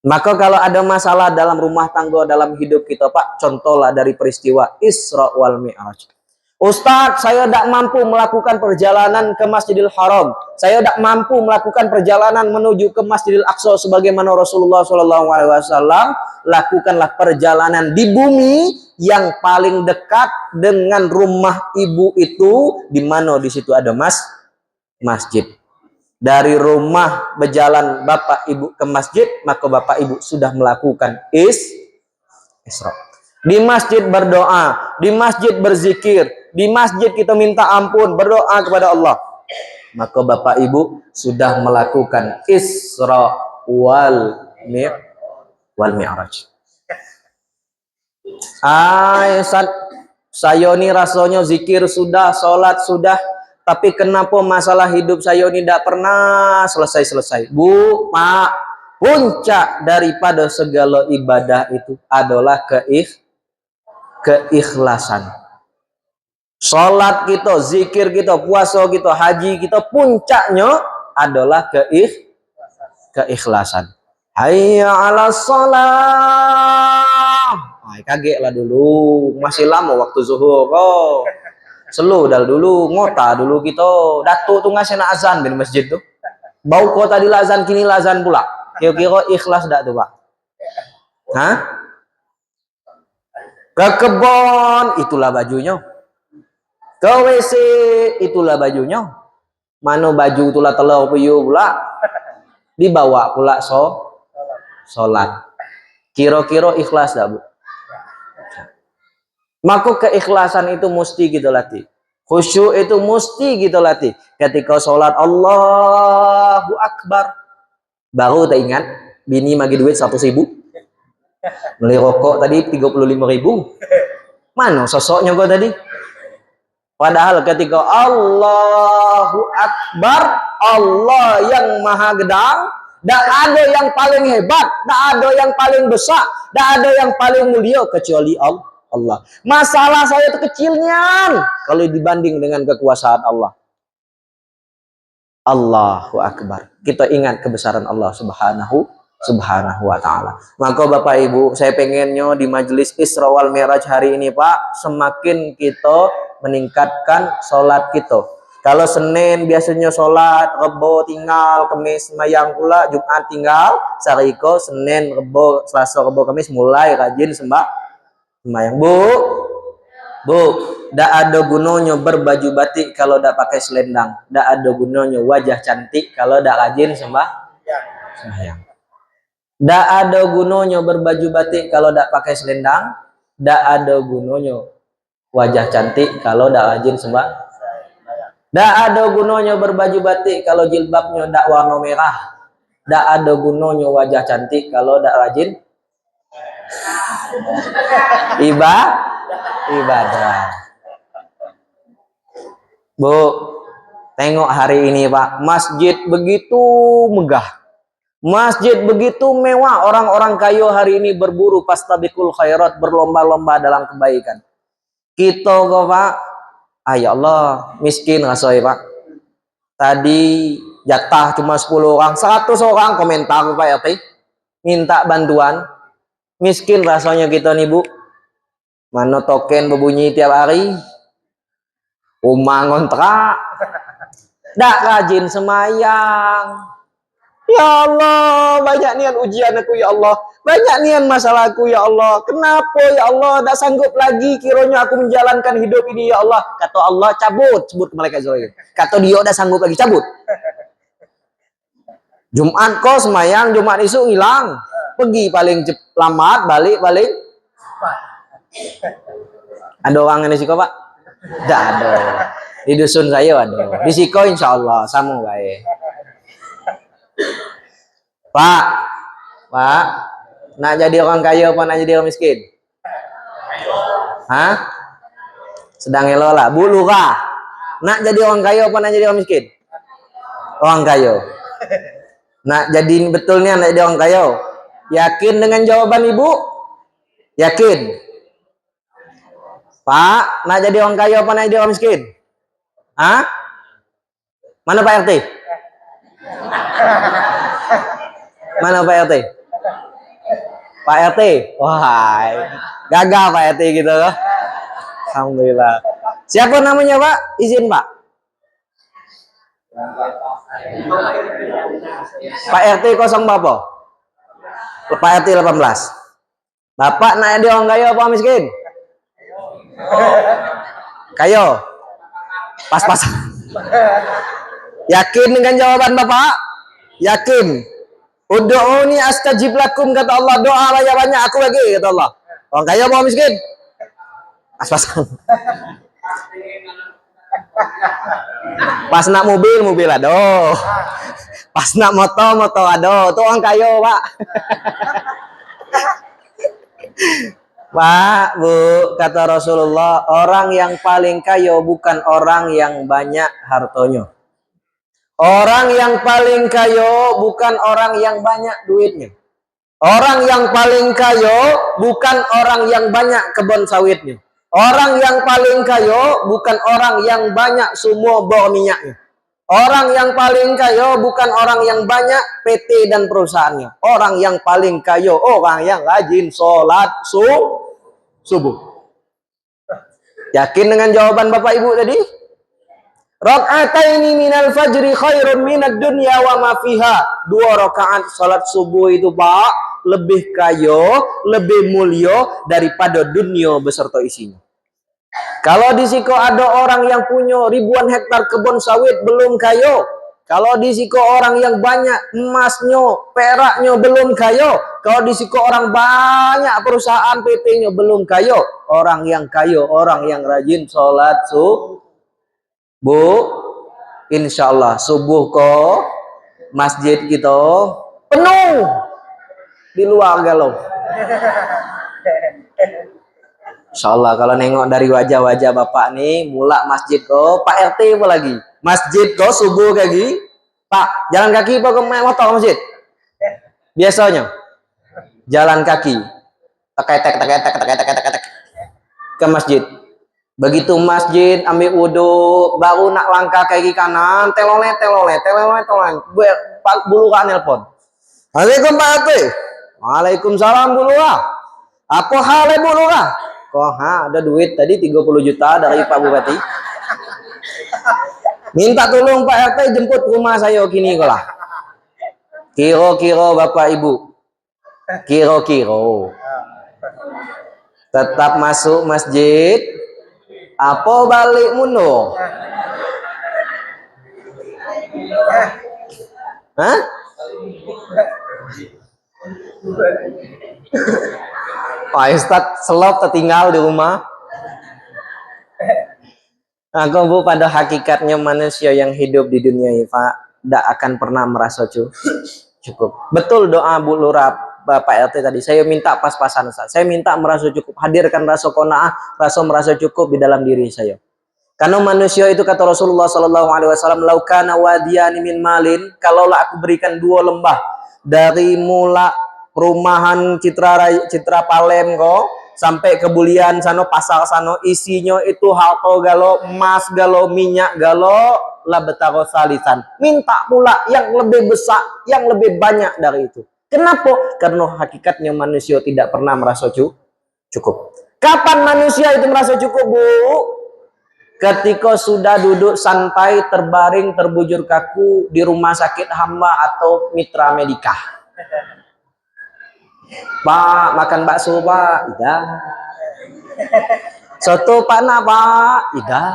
S1: Maka kalau ada masalah dalam rumah tangga, dalam hidup kita, Pak, contohlah dari peristiwa Isra wal Mi'raj. Ustadz, saya tidak mampu melakukan perjalanan ke Masjidil Haram. Saya tidak mampu melakukan perjalanan menuju ke Masjidil Aqsa sebagaimana Rasulullah SAW. Lakukanlah perjalanan di bumi yang paling dekat dengan rumah ibu itu, di mana di situ ada masjid. Dari rumah berjalan bapak ibu ke masjid, maka bapak ibu sudah melakukan Isra. Di masjid berdoa, di masjid berzikir, di masjid kita minta ampun, berdoa kepada Allah. Maka bapak ibu sudah melakukan Isra wal Mi'raj. Saya ini rasanya zikir sudah, sholat sudah, tapi kenapa masalah hidup saya ini tidak pernah selesai-selesai? Bu, Pak, puncak daripada segala ibadah itu adalah keikhlasan. Salat kita, zikir kita, puasa kita, haji kita, puncaknya adalah keikhlasan. Hayya 'alas shalah. Ay, kaget lah dulu, masih lama waktu zuhur. Oh, slow dulu, ngota dulu kita. Datuk tuh ngasih azan di masjid tuh. Bau kota di azan, kini azan pula. Kira-kira ikhlas dak tuh, Pak? Hah? Ke kebon, itulah bajunya. Ke WC, itulah bajunya. Mana baju itulah telur puyuh pula. Dibawa pula sholat. Kira-kira ikhlas dak, Bu? Maka keikhlasan itu mesti kita latih. Khusyuk itu mesti kita latih. Ketika sholat Allahu Akbar, baru tak ingat bini bagi duit 100.000, beli rokok tadi 35.000. Mana sosoknya kau tadi? Padahal ketika Allahu Akbar, Allah yang maha gedang, tak ada yang paling hebat, tak ada yang paling besar, tak ada yang paling mulia kecuali Allah. Masalah saya itu kecilnya kalau dibanding dengan kekuasaan Allah. Allahu Akbar. Kita ingat kebesaran Allah Subhanahu wa ta'ala. Maka Bapak Ibu, saya pengennya di majelis Isra wal Mi'raj hari ini, Pak, semakin kita meningkatkan sholat kita. Kalau Senin biasanya sholat, Rebo tinggal, Kamis semayang pula, Jumat tinggal, Sariko, Senin, Rebo, Selasa, Rebo, Kamis mulai rajin sembahyang. Bu, dak ada gunanya berbaju batik kalau dak pakai selendang. Dak ada gunanya wajah cantik kalau dak rajin sembahyang. Dak ada gunanya berbaju batik kalau dak pakai selendang. Dak ada gunanya wajah cantik kalau dak rajin sembahyang. Dak ada gunanya berbaju batik kalau jilbabnya dak warna merah. Dak ada gunanya wajah cantik kalau dak rajin ibadah. Bu, tengok hari ini, Pak, masjid begitu megah, masjid begitu mewah. Orang-orang kaya hari ini berburu fastabiqul khairat, berlomba-lomba dalam kebaikan. Kita kok, Pak, ya Allah, miskin rasanya, Pak. Tadi jatah cuma 10 orang, 100 orang komentar, Pak RT, minta bantuan. Miskin rasanya kita nih, Bu. Mana token berbunyi tiap hari, rumah ngontrak, dak rajin semayang. Ya Allah, banyak nian ujian aku, ya Allah, banyak nian masalahku, ya Allah. Kenapa, ya Allah, dak sanggup lagi kiranya aku menjalankan hidup ini, ya Allah. Kata Allah, cabut, sebut ke malaikat Jibril. Kata dia dak sanggup lagi, cabut. Jumat kau semayang, Jumat isu hilang, pergi paling lambat, balik paling. Ada orang ini sih kok, Pak? Tidak ada. Di dusun saya ada. Di Siko insya Allah sama baik. Pak, nak jadi orang kaya apa nak jadi orang miskin? Hah? Sedang elo lah. Bu Lurah, nak jadi orang kaya apa nak jadi orang miskin? Orang kaya. Nak jadi betulnya nak jadi orang kaya? Yakin dengan jawaban Ibu? Yakin? Pak, nak jadi orang kaya apa nak jadi orang miskin? Hah? Mana Pak RT? Mana Pak RT? Pak RT? Wah, gagal Pak RT gitu loh. Alhamdulillah. Siapa namanya, Pak? Izin, Pak. Pak RT 0 berapa? Pak RT 18. Bapak nak jadi orang kaya apa miskin? Kayo. Pas-pasan. Yakin dengan jawaban Bapak? Yakin. Ud'uni astajib lakum, kata Allah. Doa banyak-banyak aku lagi, kata Allah. Orang kaya apa miskin? Pas-pasan. Pas nak mobil ada. Pas nak motor ada. Itu orang kaya, Pak. Pak, Bu, kata Rasulullah, orang yang paling kaya bukan orang yang banyak hartanya. Orang yang paling kaya bukan orang yang banyak duitnya. Orang yang paling kaya bukan orang yang banyak kebun sawitnya. Orang yang paling kaya bukan orang yang banyak semua bor minyaknya. Orang yang paling kaya bukan orang yang banyak PT dan perusahaannya. Orang yang paling kaya orang yang rajin sholat subuh. Yakin dengan jawaban Bapak Ibu tadi? Raka'ataini minal fajri khairun minad dunya wa ma fiha. 2 rakaat salat subuh itu, Pak, lebih kaya, lebih mulia daripada dunia beserta isinya. Kalau di situ ada orang yang punya ribuan hektar kebun sawit belum kaya. Kalau di situ orang yang banyak emasnya, peraknya belum kaya. Kalau di situ orang banyak perusahaan PT-nya belum kaya. Orang yang kaya, orang yang rajin sholat subuh. Insya Allah subuh kok masjid kita penuh di luar galau. Insya Allah kalau nengok dari wajah-wajah Bapak nih, mulak masjid kok, Pak RT apa lagi? Masjid kok subuh kayak gini, Pak, jalan kaki apa ke motor masjid? Biasanya jalan kaki, teketek ke masjid. Begitu masjid ambil wudhu, baru nak langkah kaki kanan, telole, bulu kan nelpon. Assalamualaikum Pak RT. Waalaikumsalam bulu. Apa hal bulu? Kok ada duit tadi 30 juta dari Pak Bupati. Minta tolong Pak RT jemput rumah saya kini kok lah. Kiro-kiro Bapak Ibu. Kiro-kiro. Tetap masuk masjid. Apa balik mundur? Hah? Pak Ustadz selop tertinggal di rumah. Aku Bu, pada hakikatnya manusia yang hidup di dunia ini Pak tidak akan pernah merasa cukup. Betul doa Bu Lurah Bapak RT tadi. Saya minta pas-pasan Ustaz. Saya minta merasa cukup. Hadirkan rasa qanaah, rasa merasa cukup di dalam diri saya. Karena manusia itu kata Rasulullah SAW, laukana wadiyani min malin, kalaulah aku berikan 2 lembah dari mula perumahan Citra Palem kok sampai ke Bulian sano, pasar sano, isinya itu harta galo, emas galo, minyak galo, la betaro salisan. Minta pula yang lebih besar, yang lebih banyak dari itu. Kenapa? Karena hakikatnya manusia tidak pernah merasa cukup. Kapan manusia itu merasa cukup, Bu? Ketika sudah duduk santai, terbaring, terbujur kaku di rumah sakit hamba atau mitra medika. Pak, makan bakso Pak? Tidak. Soto Pak nak Pak? Tidak.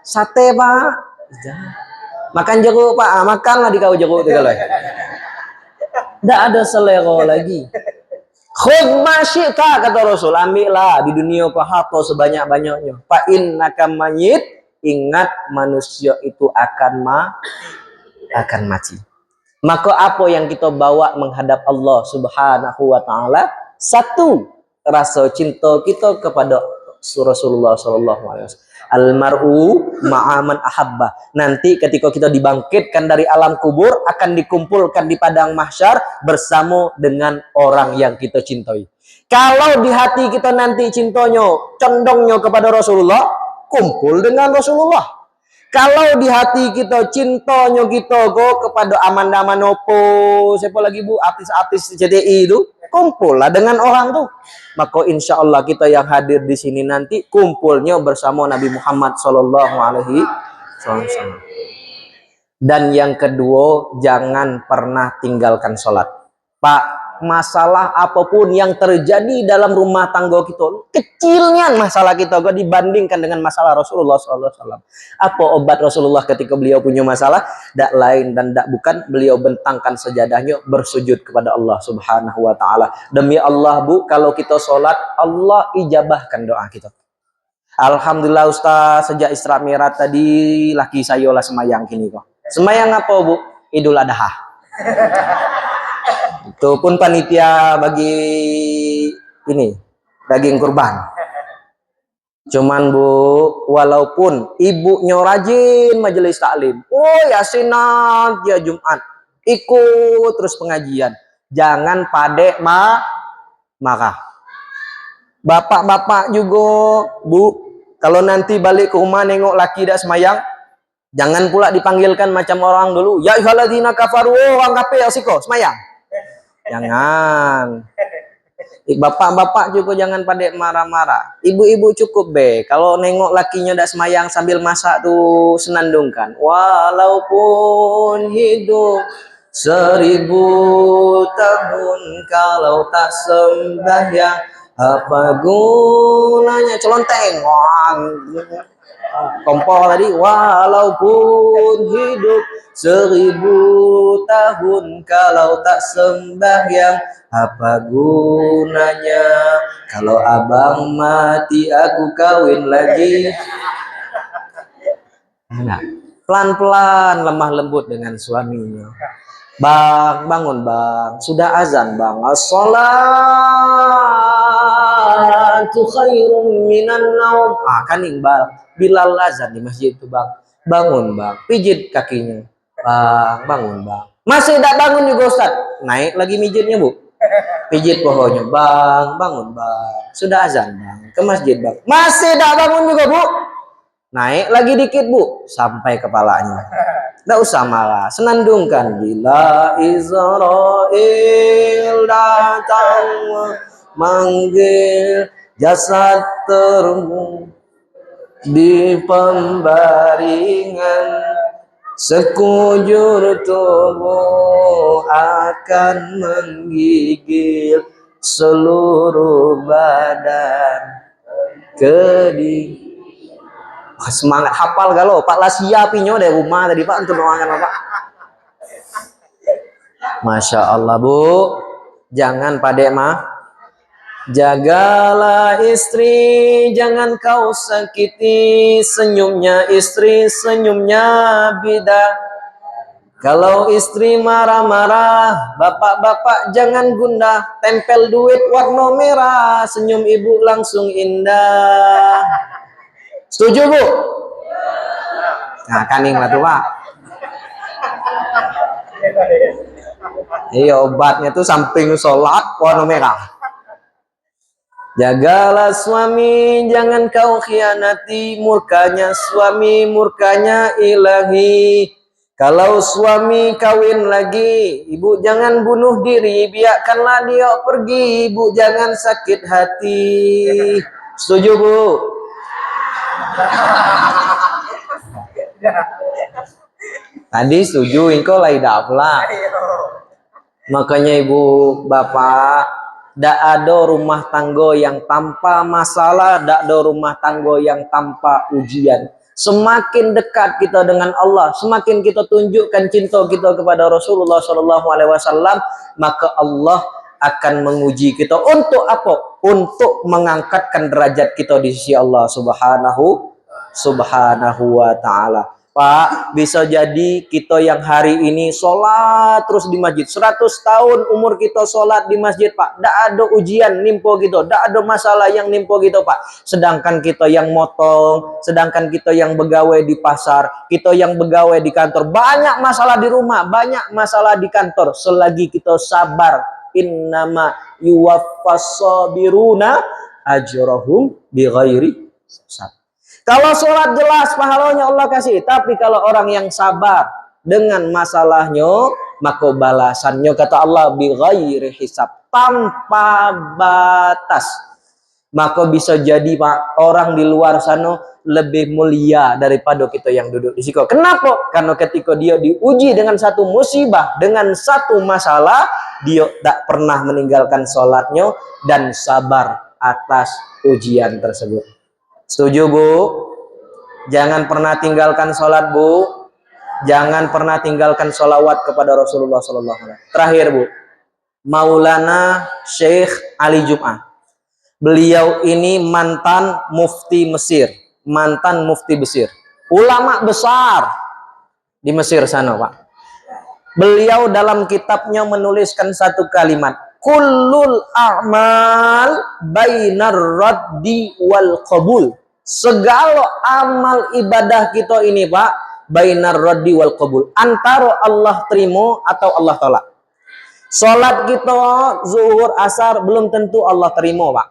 S1: Sate Pak? Tidak. Makan jeruk Pak? Makanlah di kau jeruk itu kalau. Tidak ada selera lagi. Khudh ma syi'ta kata Rasul, ambillah di dunia kau harta sebanyak-banyaknya. Fa innaka mayyit, ingat manusia itu akan mati. Maka apa yang kita bawa menghadap Allah Subhanahu wa taala? 1, rasa cinta kita kepada Rasulullah sallallahu alaihi wasallam. Almar'u ma'aman ahabba. Nanti ketika kita dibangkitkan dari alam kubur, akan dikumpulkan di padang mahsyar bersama dengan orang yang kita cintai. Kalau di hati kita nanti cintanya, condongnya kepada Rasulullah, kumpul dengan Rasulullah. Kalau di hati kita cintanya kita kepada Amanda Manopo, siapa lagi Bu, artis-artis CTI itu, kumpullah dengan orang tuh. Maka insya Allah kita yang hadir di sini nanti kumpulnya bersama Nabi Muhammad Sallallahu Alaihi Wasallam. Dan yang kedua, jangan pernah tinggalkan sholat. Pak, masalah apapun yang terjadi dalam rumah tangga kita, kecilnya masalah kita dibandingkan dengan masalah Rasulullah SAW. Apa obat Rasulullah ketika beliau punya masalah? Tak lain dan tak bukan, beliau bentangkan sajadahnya bersujud kepada Allah Subhanahu Wa Taala. Demi Allah Bu, kalau kita sholat, Allah ijabahkan doa kita. Alhamdulillah Ustaz, sejak Isra Mi'raj tadi laki saya lah semayang kini kok. Semayang apa Bu? Idul Adha. Itu pun panitia bagi ini daging kurban. Cuman Bu, walaupun ibunya rajin majelis taklim, yasinan dia Jumat, ikut terus pengajian, jangan padek marah. Bapak-bapak juga, Bu, kalau nanti balik ke rumah nengok laki dah semayang, jangan pula dipanggilkan macam orang dulu. Ya ayyuhalladzina kafaru, orang kafir asiko semayang. Jangan. Bapak-bapak juga jangan pada marah-marah. Ibu-ibu cukup be. Kalau nengok lakinya dah semayang sambil masak tuh senandungkan. Walaupun hidup 1000 tahun kalau tak sembahyang, apa gunanya? Celonteng. Wah, kompor tadi. Walaupun hidup 1000 tahun kalau tak sembahyang, apa gunanya? Kalau abang mati aku kawin lagi. Nah, pelan-pelan lemah lembut dengan suaminya. Bang, bangun bang. Sudah azan bang. As-salatu khairum minan naum. Kan Iqbal. Bilal azan di masjid itu bang. Bangun bang. Pijit kakinya. Bang, bangun bang. Masih tidak bangun juga Ustaz. Naik lagi mijitnya bu. Pijit pohonnya. Bang, bangun bang. Sudah azan bang. Ke masjid bang. Masih tidak bangun juga bu. Naik lagi dikit bu, sampai kepalanya. Nggak usah marah, senandungkan. Bila Israel datang manggil jasad termu di pembaringan, sekujur tubuh akan menggigil seluruh badan keding. Semangat hafal galau Pak Lasia pinyo dari rumah tadi Pak untuk doakan Bapak. Masya Allah Bu, jangan padek mah. Jagalah istri, jangan kau sakiti senyumnya istri, senyumnya bidah. Kalau istri marah-marah, bapak-bapak jangan gundah, tempel duit warna merah, senyum ibu langsung indah. Setuju Bu? Nah kaning lah tuh Pak. Iya obatnya tuh samping sholat warna merah. Jagalah suami, jangan kau khianati, murkanya suami, murkanya ilahi. Kalau suami kawin lagi, ibu jangan bunuh diri, biarkanlah dia pergi, ibu jangan sakit hati. Setuju Bu? Tadi setuju, engkau lah tidak pula. Makanya ibu bapak, tidak ada rumah tangga yang tanpa masalah, tidak ada rumah tangga yang tanpa ujian. Semakin dekat kita dengan Allah, semakin kita tunjukkan cinta kita kepada Rasulullah SAW, maka Allah akan menguji kita. Untuk apa? Untuk mengangkatkan derajat kita di sisi Allah Subhanahu wa ta'ala. Pak, bisa jadi kita yang hari ini sholat terus di masjid. 100 tahun umur kita sholat di masjid, Pak. Tidak ada ujian nimpo kita. Tidak ada masalah yang nimpo kita, Pak. Sedangkan kita yang motong, sedangkan kita yang begawai di pasar, kita yang begawai di kantor. Banyak masalah di rumah, banyak masalah di kantor. Selagi kita sabar, innama yuwaffas sabiruna ajrahum bighairi hisab. Kalau sholat jelas pahalanya Allah kasih. Tapi kalau orang yang sabar dengan masalahnya, maka balasannya kata Allah bighairi hisab, tanpa batas. Maka bisa jadi Pak, orang di luar sana lebih mulia daripada kita yang duduk di sini. Kenapa? Karena ketika dia diuji dengan satu musibah, dengan satu masalah, dia tak pernah meninggalkan sholatnya dan sabar atas ujian tersebut. Setuju Bu? Jangan pernah tinggalkan sholat Bu. Jangan pernah tinggalkan sholawat kepada Rasulullah SAW. Terakhir Bu, Maulana Syekh Ali Jum'ah. Beliau ini mantan mufti Mesir. Mantan mufti Mesir. Ulama besar di Mesir sana Pak. Beliau dalam kitabnya menuliskan satu kalimat. Kullul a'mal bainar raddi wal qabul. Segala amal ibadah kita ini Pak, bainar raddi wal qabul. Antara Allah terima atau Allah tolak. Salat kita zuhur asar belum tentu Allah terima Pak.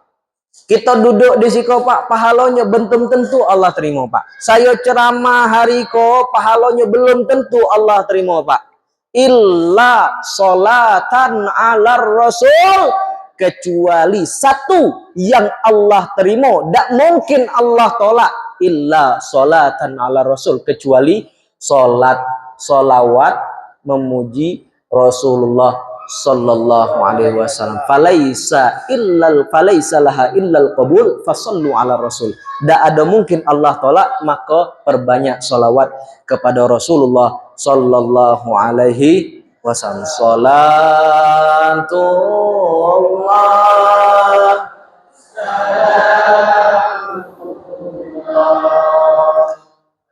S1: Kita duduk di siko Pak, pahalanya belum tentu Allah terima Pak. Saya ceramah hari ko, pahalanya belum tentu Allah terima Pak. Illa solatan ala rasul, kecuali satu yang Allah terima, tak mungkin Allah tolak. Illa solatan ala rasul, kecuali solawat memuji Rasulullah sallallahu alaihi wasallam. Falaisa laha illal qabul fasallu ala rasul. Tak ada mungkin Allah tolak, maka perbanyak salawat kepada Rasulullah sallallahu alaihi wasallam. Salatullah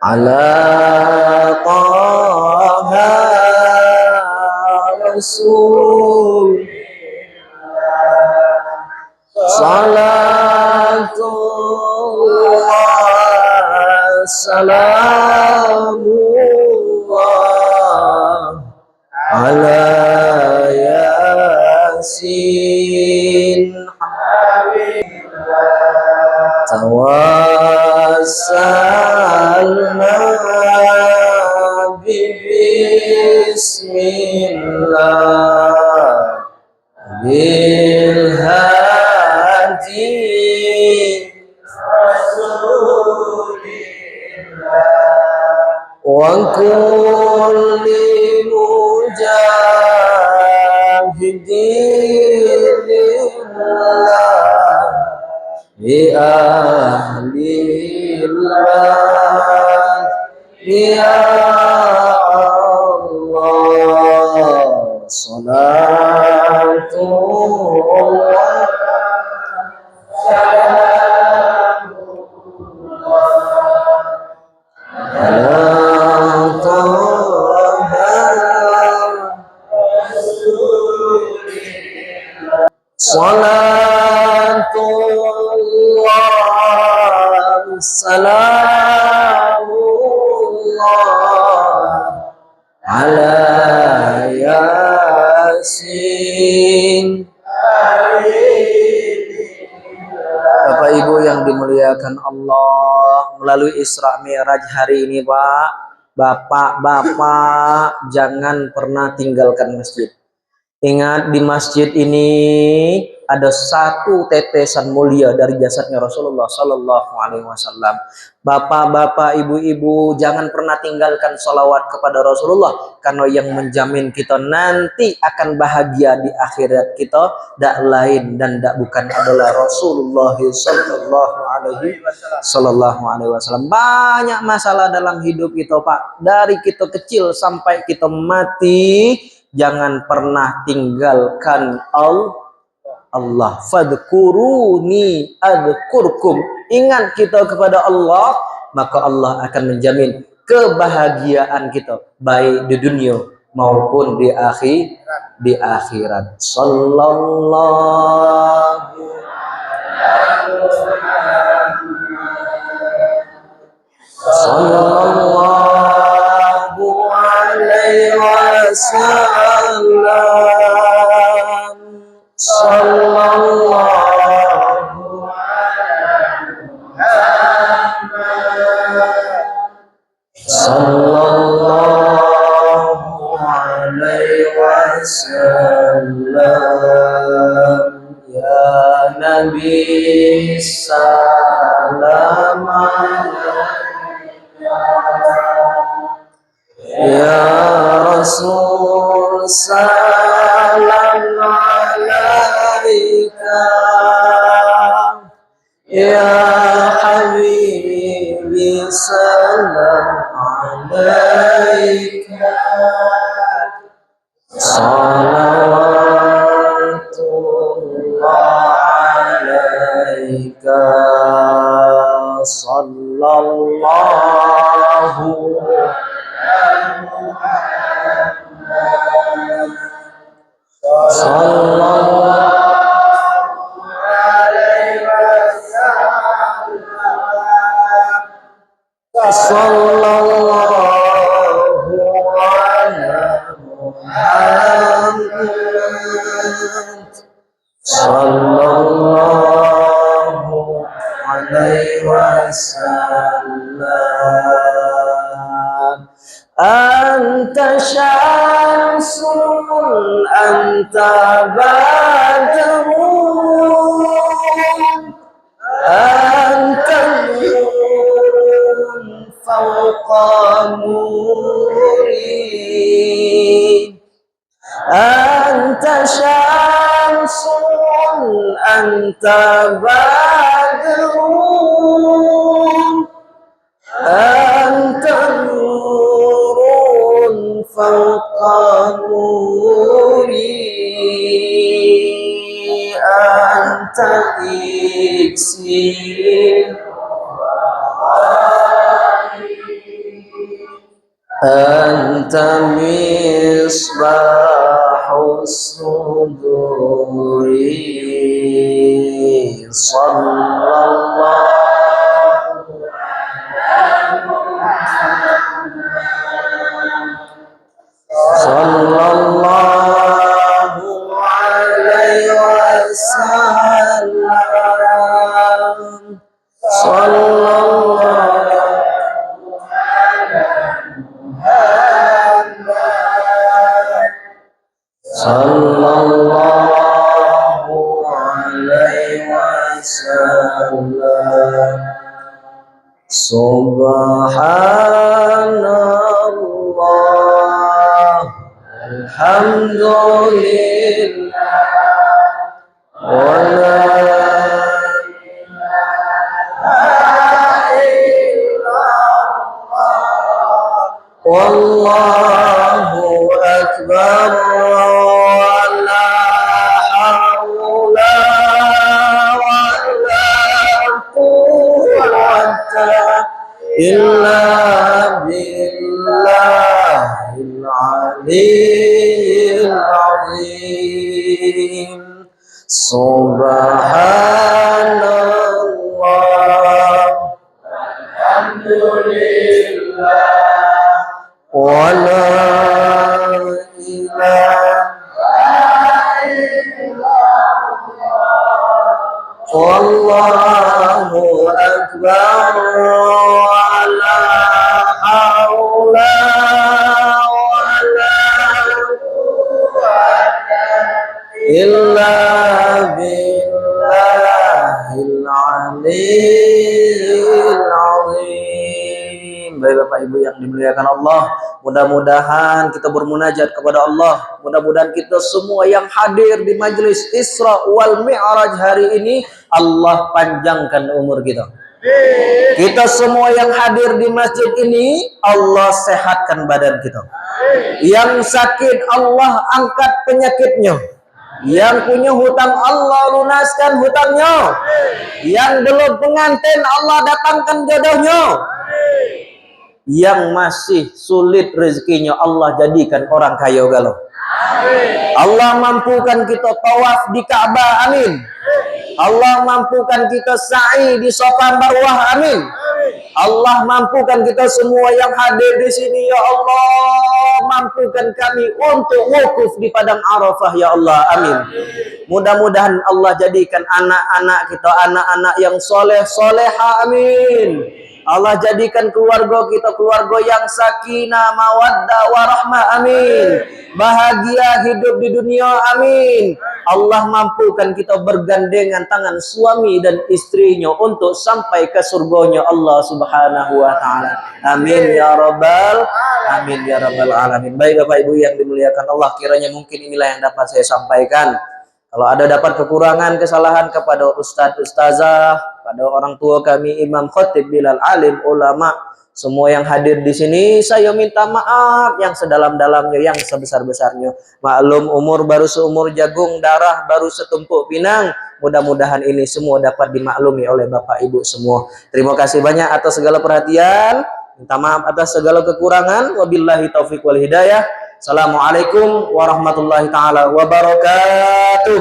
S1: ala taha Rasul, salatullah salamullah ala yasin tawassalna bismillah bil hadi wa kulli mujahidin lillah bi ahlillah ya Allah. Salatullah ala taha salatullah salamullah ala yasin. Bapak Ibu yang dimuliakan Allah, melalui Isra Mi'raj hari ini Pak, Bapak-bapak jangan pernah tinggalkan masjid. Ingat, di masjid ini ada satu tetesan mulia dari jasadnya Rasulullah Sallallahu Alaihi Wasallam. Bapak-bapak, ibu-ibu, jangan pernah tinggalkan salawat kepada Rasulullah, karena yang menjamin kita nanti akan bahagia di akhirat kita tak lain dan tak bukan adalah Rasulullah Sallallahu Alaihi Wasallam. Banyak masalah dalam hidup kita Pak, dari kita kecil sampai kita mati. Jangan pernah tinggalkan Allah. Fadkuruni adkurkum. Ingat kita kepada Allah, maka Allah akan menjamin kebahagiaan kita, baik di dunia maupun di akhirat. Sallallahu alaihi wasallam. Sallallahu alaihi wasallam. Ya Nabi salam ya Rasul salam alaika, ya Habibi salam alaika, salawatullah alaika, sallallahu sallallahu ala Muhammad Anta syamsun, anta badrun, anta nurun fawqa nuri. Anta syamsun, anta badrun, anta nurun fawqa nuri. Anta iksir, anta misbahus suduri. Sallallahu alaihi wasallam. Sallallahu alaihi wasallam. Subhanallah, alhamdulillah, wa la wallahu akbar, wa la haula wa la quwwata illa billahil aliyyil azim. Subhanallah, alhamdulillah, wa la ilaha illallah, wallahu akbar, wa la haula wa la quwwata illa billahil aliyyil azim. Baik Bapak Ibu yang dimuliakan Allah, mudah-mudahan kita bermunajat kepada Allah. Mudah-mudahan kita semua yang hadir di majelis Isra wal Mi'raj hari ini, Allah panjangkan umur kita. Kita semua yang hadir di masjid ini, Allah sehatkan badan kita. Yang sakit, Allah angkat penyakitnya. Yang punya hutang, Allah lunaskan hutangnya. Yang belum pengantin, Allah datangkan jodohnya. Yang masih sulit rezekinya, Allah jadikan orang kaya galau. Allah mampukan kita tawaf di Ka'bah, amin. Allah mampukan kita sa'i di Safa Marwah, amin. Allah mampukan kita semua yang hadir di sini, ya Allah, mampukan kami untuk wukuf di padang Arafah, ya Allah, amin. Mudah-mudahan Allah jadikan anak-anak kita anak-anak yang soleh soleha, amin. Allah jadikan keluarga kita keluarga yang sakinah, mawaddah, warahmah, amin. Bahagia hidup di dunia, amin. Allah mampukan kita bergandengan tangan suami dan istrinya untuk sampai ke surganya Allah Subhanahu wa ta'ala, amin ya rabbal amin ya rabbal alamin. Baik Bapak Ibu yang dimuliakan Allah, kiranya mungkin inilah yang dapat saya sampaikan. Kalau ada dapat kekurangan, kesalahan kepada Ustadz, Ustazah, pada orang tua kami, Imam Khatib, Bilal, alim, ulama, semua yang hadir di sini, saya minta maaf yang sedalam-dalamnya, yang sebesar-besarnya. Maklum umur baru seumur jagung, darah baru setumpuk pinang. Mudah-mudahan ini semua dapat dimaklumi oleh Bapak Ibu semua. Terima kasih banyak atas segala perhatian. Minta maaf atas segala kekurangan. Wabillahi taufiq wal hidayah. Assalamualaikum warahmatullahi taala wabarakatuh.